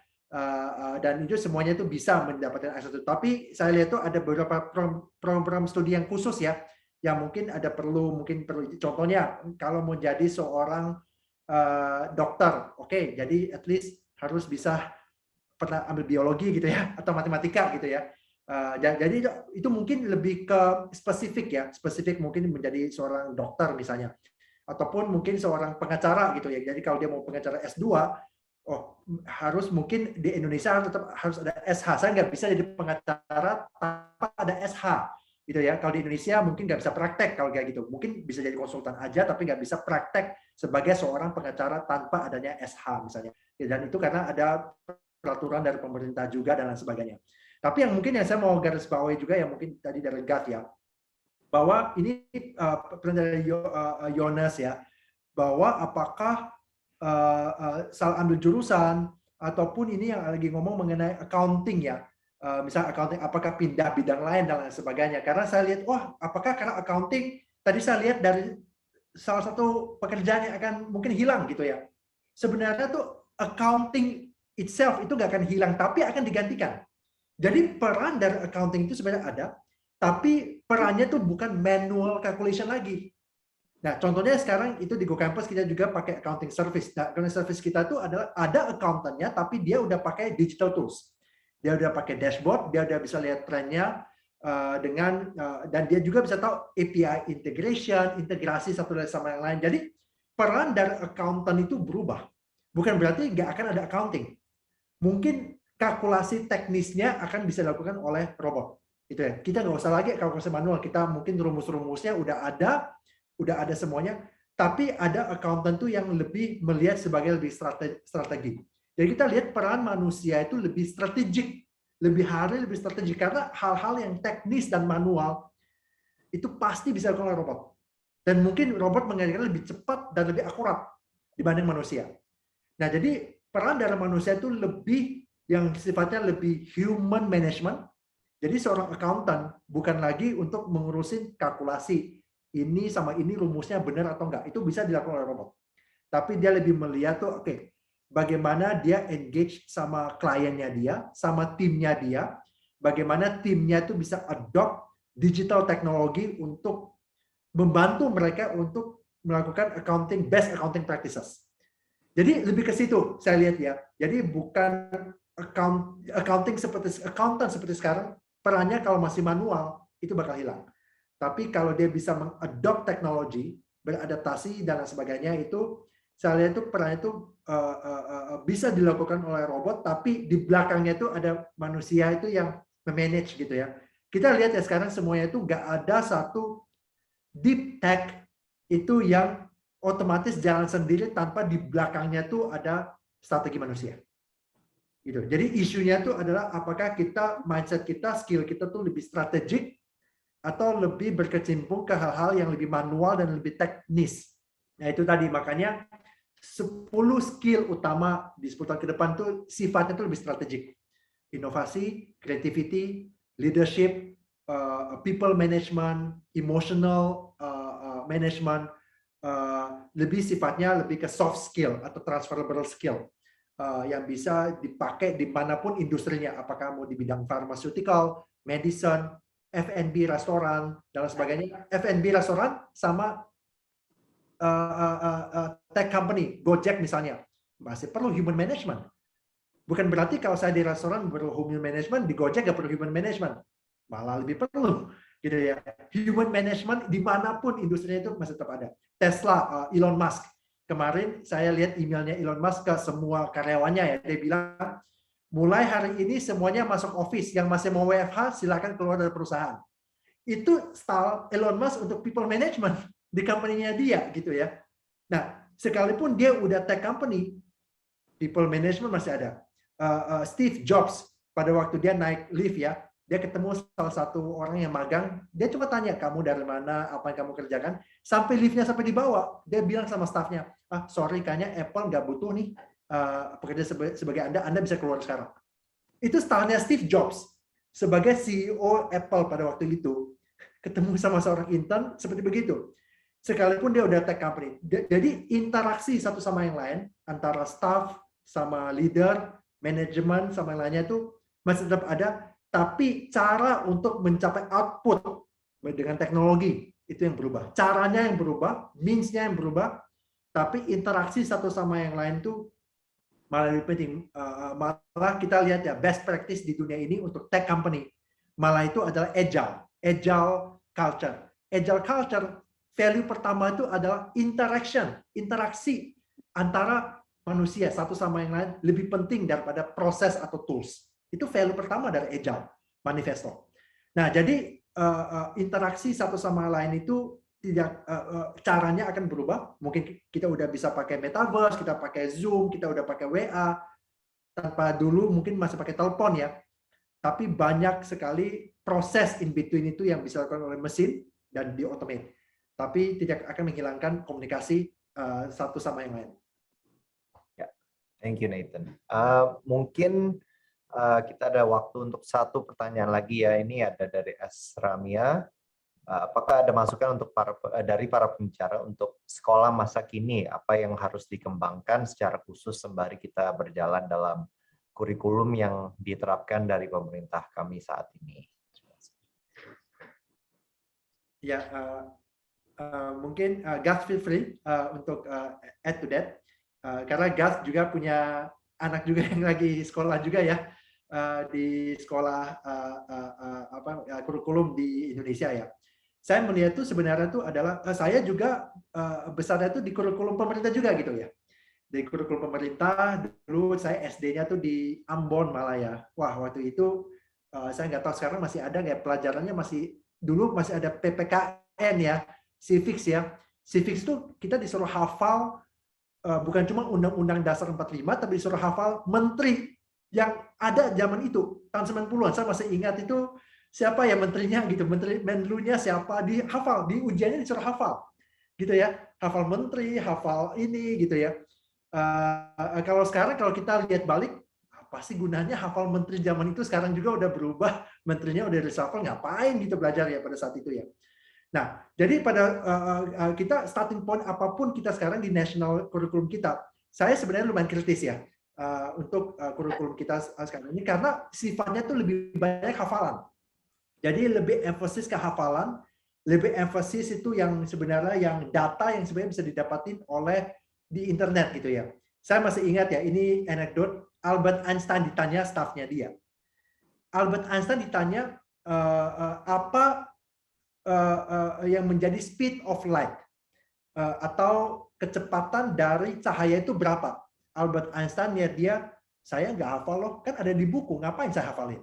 dan itu semuanya itu bisa mendapatkan akses itu. Tapi saya lihat tuh ada beberapa program studi yang khusus ya, yang mungkin perlu contohnya kalau mau jadi seorang dokter, oke, jadi at least harus bisa pernah ambil biologi gitu ya, atau matematika gitu ya. Jadi itu mungkin lebih ke spesifik mungkin menjadi seorang dokter misalnya, ataupun mungkin seorang pengacara gitu ya. Jadi kalau dia mau pengacara S2, harus mungkin di Indonesia tetap harus ada SH. Saya nggak bisa jadi pengacara tanpa ada SH gitu ya. Kalau di Indonesia mungkin nggak bisa praktek kalau kayak gitu. Mungkin bisa jadi konsultan aja tapi nggak bisa praktek sebagai seorang pengacara tanpa adanya SH misalnya. Dan itu karena ada peraturan dari pemerintah juga dan lain sebagainya. Tapi yang saya mau garis bawahi juga yang mungkin tadi dari Gat ya, bahwa ini dari Yones ya, bahwa apakah salah ambil jurusan ataupun ini yang lagi ngomong mengenai accounting ya, misal accounting apakah pindah bidang lain dan lain sebagainya. Karena saya lihat, apakah karena accounting tadi saya lihat dari salah satu pekerjaan yang akan mungkin hilang gitu ya. Sebenarnya tuh accounting itself itu nggak akan hilang, tapi akan digantikan. Jadi peran dari accounting itu sebenarnya ada, tapi perannya tuh bukan manual calculation lagi. Nah, contohnya sekarang itu di GoCampus kita juga pakai accounting service. Nah, accounting service kita itu adalah ada accountantnya, tapi dia udah pakai digital tools. Dia udah pakai dashboard, dia udah bisa lihat trennya dan dia juga bisa tahu API integration, integrasi satu sama yang lain. Jadi peran dari accountant itu berubah. Bukan berarti nggak akan ada accounting. Mungkin kalkulasi teknisnya akan bisa dilakukan oleh robot. Itu ya. Kita nggak usah lagi kalkulasi manual. Kita mungkin rumus-rumusnya udah ada semuanya. Tapi ada accountant tuh yang lebih melihat sebagai lebih strategi. Jadi kita lihat peran manusia itu lebih strategik, lebih strategik karena hal-hal yang teknis dan manual itu pasti bisa dilakukan oleh robot. Dan mungkin robot mengerjakan lebih cepat dan lebih akurat dibanding manusia. Nah, jadi peran dari manusia itu lebih yang sifatnya lebih human management. Jadi seorang accountant bukan lagi untuk mengurusin kalkulasi ini sama ini rumusnya benar atau enggak. Itu bisa dilakukan oleh robot. Tapi dia lebih melihat tuh bagaimana dia engage sama kliennya dia, sama timnya dia, bagaimana timnya itu bisa adopt digital teknologi untuk membantu mereka untuk melakukan best accounting practices. Jadi lebih ke situ saya lihat ya. Jadi bukan accountant seperti sekarang, perannya kalau masih manual itu bakal hilang. Tapi kalau dia bisa mengadopt teknologi, beradaptasi dan sebagainya, itu saya lihat itu perannya itu bisa dilakukan oleh robot, tapi di belakangnya itu ada manusia itu yang memanage gitu ya. Kita lihat ya sekarang semuanya itu nggak ada satu deep tech itu yang otomatis jalan sendiri tanpa di belakangnya tuh ada strategi manusia. Gitu. Jadi isunya tuh adalah apakah mindset kita, skill kita tuh lebih strategik atau lebih berkecimpung ke hal-hal yang lebih manual dan lebih teknis. Nah, itu tadi makanya 10 skill utama di 10 tahun ke depan tuh sifatnya tuh lebih strategik. Inovasi, creativity, leadership, people management, emotional management, lebih sifatnya lebih ke soft skill atau transferable skill yang bisa dipakai dimanapun industrinya, apakah mau di bidang pharmaceutical, medicine, F&B restoran dan sebagainya. F&B restoran sama tech company, Gojek misalnya, masih perlu human management. Bukan berarti kalau saya di restoran perlu human management, di Gojek nggak perlu human management, malah lebih perlu. Gitu ya. Human management dimanapun industrinya itu masih tetap ada. Tesla, Elon Musk. Kemarin saya lihat emailnya Elon Musk ke semua karyawannya ya. Dia bilang, mulai hari ini semuanya masuk office. Yang masih mau WFH silakan keluar dari perusahaan. Itu style Elon Musk untuk people management di company-nya dia gitu ya. Nah, sekalipun dia udah tech company, people management masih ada. Steve Jobs pada waktu dia naik lift ya, dia ketemu salah satu orang yang magang, dia cuma tanya, kamu dari mana, apa yang kamu kerjakan, sampai liftnya sampai di bawah, dia bilang sama staffnya, sorry, kayaknya Apple nggak butuh nih pekerja sebagai Anda bisa keluar sekarang. Itu stylenya Steve Jobs, sebagai CEO Apple pada waktu itu, ketemu sama seorang intern, seperti begitu. Sekalipun dia udah tech company. Jadi interaksi satu sama yang lain, antara staff sama leader, manajemen sama yang lainnya itu masih tetap ada, tapi cara untuk mencapai output dengan teknologi itu yang berubah. Caranya yang berubah, means-nya yang berubah, tapi interaksi satu sama yang lain itu malah lebih penting. Malah kita lihat ya, best practice di dunia ini untuk tech company, malah itu adalah agile culture. Agile culture, value pertama itu adalah interaksi antara manusia satu sama yang lain lebih penting daripada proses atau tools. Itu value pertama dari agile manifesto. Nah, jadi interaksi satu sama lain itu tidak caranya akan berubah. Mungkin kita udah bisa pakai metaverse, kita pakai Zoom, kita udah pakai WA. Tanpa dulu mungkin masih pakai telepon ya. Tapi banyak sekali proses in between itu yang bisa dilakukan oleh mesin dan di-automate. Tapi tidak akan menghilangkan komunikasi satu sama yang lain. Ya, thank you Nathan. Mungkin kita ada waktu untuk satu pertanyaan lagi ya. Ini ada dari Esramia. Apakah ada masukan untuk dari para pembicara untuk sekolah masa kini, apa yang harus dikembangkan secara khusus sembari kita berjalan dalam kurikulum yang diterapkan dari pemerintah kami saat ini? Ya, mungkin Gus feel free untuk add to that, karena Gus juga punya anak juga yang lagi sekolah juga ya di sekolah kurikulum di Indonesia ya. Saya melihat itu sebenarnya itu adalah saya juga besarnya itu di kurikulum pemerintah juga gitu ya. Di kurikulum pemerintah dulu saya SD-nya tuh di Ambon malah ya. Wah, waktu itu saya nggak tahu sekarang masih ada nggak, pelajarannya masih dulu masih ada PPKN ya, civics ya. Civics itu kita disuruh hafal bukan cuma Undang-Undang Dasar 45 tapi disuruh hafal menteri yang ada zaman itu tahun 90-an. Saya masih ingat itu siapa ya menterinya gitu, menlunya siapa, dihafal, di ujiannya disuruh hafal gitu ya, hafal menteri, hafal ini gitu ya. Kalau sekarang kalau kita lihat balik, apa sih gunanya hafal menteri zaman itu, sekarang juga udah berubah, menterinya udah reshuffle, ngapain gitu belajar ya pada saat itu ya. Nah, jadi pada kita starting point apapun kita sekarang di national curriculum kita, saya sebenarnya lumayan kritis ya untuk kurikulum kita sekarang ini, karena sifatnya tuh lebih banyak hafalan. Jadi lebih emphasis ke hafalan, lebih emphasis itu yang sebenarnya yang data yang sebenarnya bisa didapatin oleh di internet gitu ya. Saya masih ingat ya, ini anekdot, Albert Einstein ditanya stafnya dia. Albert Einstein ditanya apa yang menjadi speed of light atau kecepatan dari cahaya itu berapa. Albert Einstein lihat dia, saya nggak hafal loh, kan ada di buku, ngapain saya hafalin?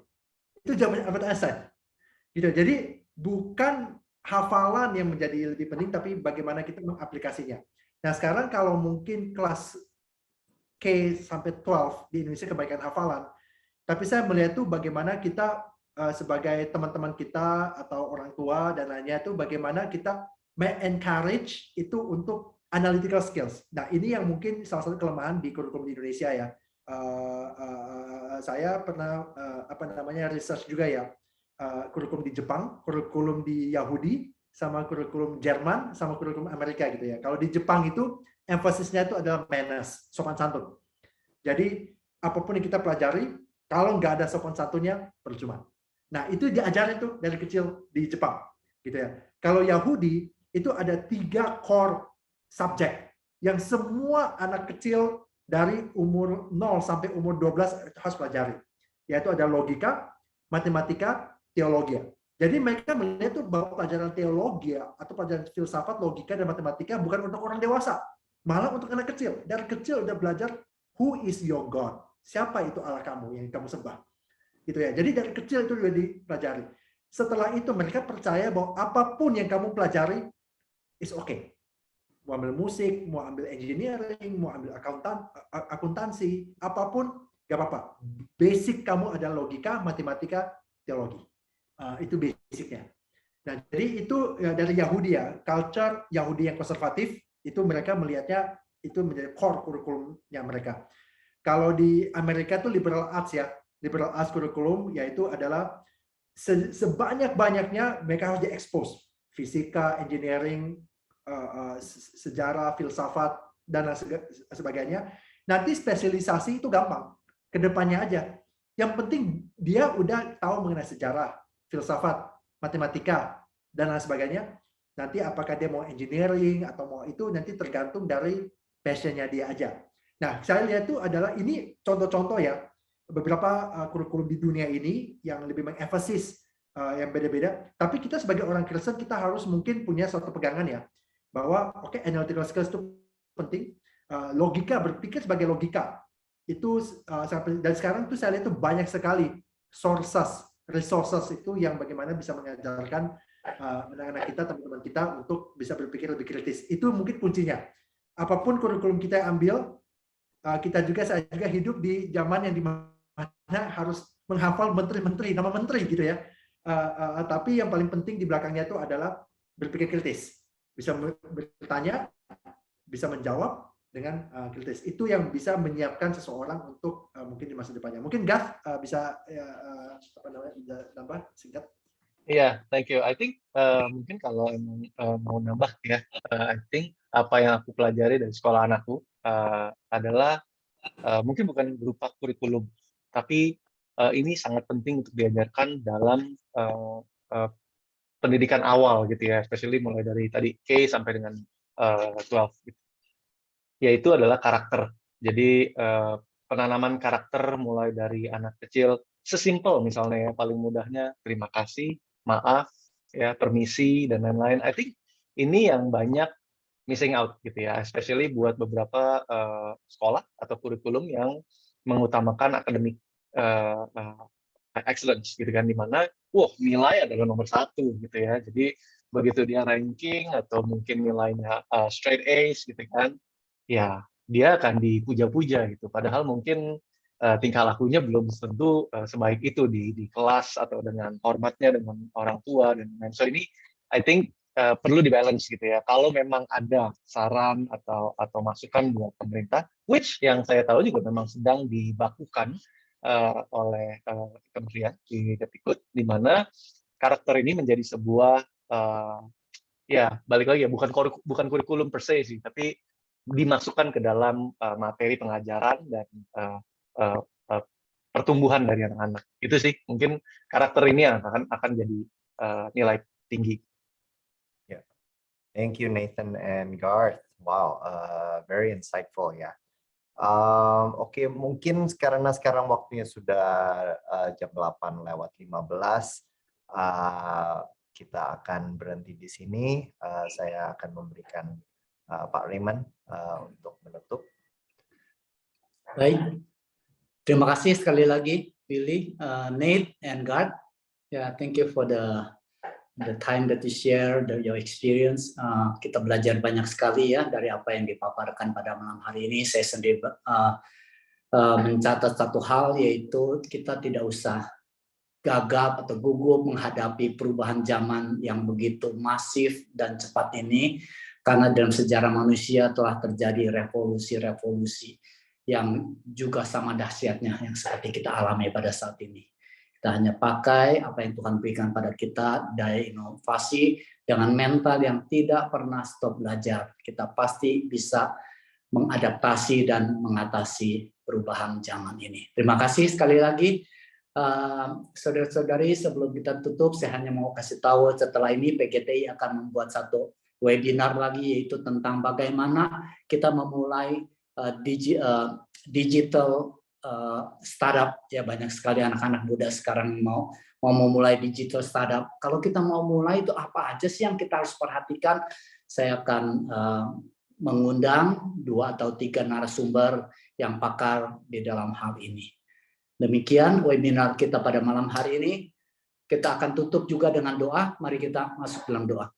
Itu jawaban Albert Einstein. Gitu. Jadi bukan hafalan yang menjadi lebih penting, tapi bagaimana kita mengaplikasinya. Nah sekarang kalau mungkin kelas K sampai 12 di Indonesia kebanyakan hafalan, tapi saya melihat tuh bagaimana kita sebagai teman-teman kita atau orang tua dan lainnya itu bagaimana kita encourage itu untuk analytical skills. Nah ini yang mungkin salah satu kelemahan di kurikulum di Indonesia ya. Saya pernah research juga ya. Kurikulum di Jepang, kurikulum di Yahudi, sama kurikulum Jerman, sama kurikulum Amerika gitu ya. Kalau di Jepang itu emphasisnya itu adalah manners, sopan santun. Jadi apapun yang kita pelajari, kalau nggak ada sopan santunnya, percuma. Nah itu diajarin tuh dari kecil di Jepang, gitu ya. Kalau Yahudi itu ada 3 core subject yang semua anak kecil dari umur 0 sampai umur 12 harus pelajari, yaitu ada logika, matematika, teologi. Jadi mereka melihat tuh bahwa pelajaran teologi atau pelajaran filsafat, logika, dan matematika bukan untuk orang dewasa, malah untuk anak kecil. Dari kecil udah belajar who is your God, siapa itu Allah kamu yang kamu sembah, gitu ya. Jadi dari kecil itu sudah dipelajari. Setelah itu mereka percaya bahwa apapun yang kamu pelajari is okay. Mau ambil musik, mau ambil engineering, mau ambil akuntansi, apapun gak apa-apa. Basic kamu adalah logika, matematika, teologi. Itu basicnya. Nah, jadi itu ya, dari Yahudi ya, culture Yahudi yang konservatif itu mereka melihatnya itu menjadi core kurikulumnya mereka. Kalau di Amerika itu liberal arts ya, liberal arts kurikulum yaitu adalah sebanyak-banyaknya mereka harus diekspos fisika, engineering, sejarah, filsafat dan sebagainya. Nanti spesialisasi itu gampang ke depannya aja. Yang penting dia udah tahu mengenai sejarah, filsafat, matematika, dan lain sebagainya. Nanti apakah dia mau engineering atau mau itu nanti tergantung dari passion-nya dia aja. Nah, saya lihat itu adalah ini contoh-contoh ya, beberapa kurikulum di dunia ini yang lebih mengemphasis yang beda-beda. Tapi kita sebagai orang Kristen, kita harus mungkin punya suatu pegangan ya, bahwa oke, analytical skills itu penting, logika, berpikir sebagai logika itu dan sekarang tuh saya lihat tuh banyak sekali resources itu yang bagaimana bisa mengajarkan anak-anak kita, teman-teman kita untuk bisa berpikir lebih kritis. Itu mungkin kuncinya. Apapun kurikulum kita ambil, saya juga hidup di zaman yang dimana harus menghafal menteri-menteri, nama menteri gitu ya. Tapi yang paling penting di belakangnya itu adalah berpikir kritis, bisa bertanya, bisa menjawab dengan kritis. Itu yang bisa menyiapkan seseorang untuk mungkin di masa depannya. Mungkin Gav bisa nambah singkat. Iya, thank you. I think mungkin kalau emang mau nambah ya, I think apa yang aku pelajari dari sekolah anakku adalah mungkin bukan berupa kurikulum, tapi ini sangat penting untuk diajarkan dalam pendidikan awal gitu ya, especially mulai dari tadi K sampai dengan 12 gitu. Yaitu adalah karakter. Jadi penanaman karakter mulai dari anak kecil, sesimpel misalnya ya, paling mudahnya terima kasih, maaf, ya permisi dan lain-lain. I think ini yang banyak missing out gitu ya, especially buat beberapa sekolah atau kurikulum yang mengutamakan akademik excellence gitu kan, di mana nilai adalah nomor 1 gitu ya. Jadi begitu dia ranking atau mungkin nilainya straight A's gitu kan, ya dia akan dipuja-puja gitu. Padahal mungkin tingkah lakunya belum tentu sebaik itu di kelas atau dengan hormatnya dengan orang tua dan lain-lain. So ini I think perlu dibalance gitu ya. Kalau memang ada saran atau masukan buat pemerintah, which yang saya tahu juga memang sedang dibakukan oleh kementerian di Kemdikbud, di mana karakter ini menjadi sebuah ya balik lagi ya, bukan kurikulum per se sih, tapi dimasukkan ke dalam materi pengajaran dan pertumbuhan dari anak-anak. Itu sih mungkin karakter ini yang akan jadi nilai tinggi. Yeah. Thank you Nathan and Garth. Wow, very insightful ya. Oke, mungkin karena sekarang waktunya sudah jam 8:15, kita akan berhenti di sini. Saya akan memberikan Pak Raymond untuk menutup. Baik, terima kasih sekali lagi Billy, Nate, and Garth. Thank you for the time that you share, your experience. Kita belajar banyak sekali ya dari apa yang dipaparkan pada malam hari ini. Saya sendiri mencatat satu hal, yaitu kita tidak usah gagap atau gugup menghadapi perubahan zaman yang begitu masif dan cepat ini, karena dalam sejarah manusia telah terjadi revolusi-revolusi yang juga sama dahsyatnya yang seperti kita alami pada saat ini. Kita hanya pakai apa yang Tuhan berikan pada kita, daya inovasi, dengan mental yang tidak pernah stop belajar. Kita pasti bisa mengadaptasi dan mengatasi perubahan zaman ini. Terima kasih sekali lagi. Saudara-saudari, sebelum kita tutup, saya hanya mau kasih tahu setelah ini PGTI akan membuat satu webinar lagi, yaitu tentang bagaimana kita memulai digital startup. Ya, banyak sekali anak-anak muda sekarang mau memulai digital startup. Kalau kita mau mulai, itu apa aja sih yang kita harus perhatikan? Saya akan mengundang 2 atau 3 narasumber yang pakar di dalam hal ini. Demikian webinar kita pada malam hari ini. Kita akan tutup juga dengan doa. Mari kita masuk dalam doa.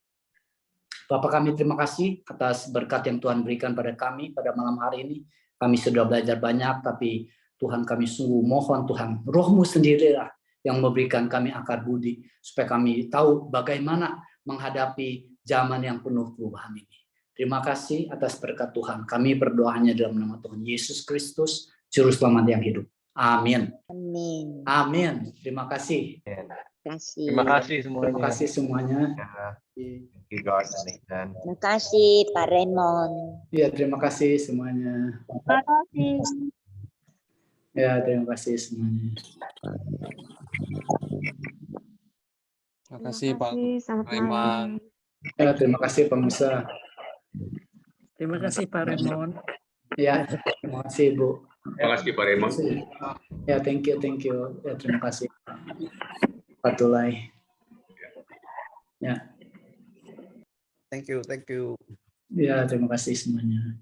Bapa kami, terima kasih atas berkat yang Tuhan berikan pada kami pada malam hari ini. Kami sudah belajar banyak, tapi Tuhan, kami sungguh mohon Tuhan, Roh-Mu sendirilah yang memberikan kami akal budi, supaya kami tahu bagaimana menghadapi zaman yang penuh perubahan ini. Terima kasih atas berkat Tuhan. Kami berdoanya dalam nama Tuhan Yesus Kristus, Juru Selamat yang hidup. Amin. Amin. Amin. Terima kasih. Terima kasih semuanya. Terima kasih semuanya. Terima kasih Pak Raymond. Ya, terima kasih semuanya. Terima kasih. Ya, terima kasih semuanya. Terima kasih Pak Selamat Raymond. malam. Ya, terima kasih Pak Musa. Terima kasih Pak Raymond. Ya, terima kasih Bu. Terima kasih Pak Raymond. Ya, thank you. Ya, terima kasih Pak Tulai. Ya. Thank you. Ya, terima kasih semuanya.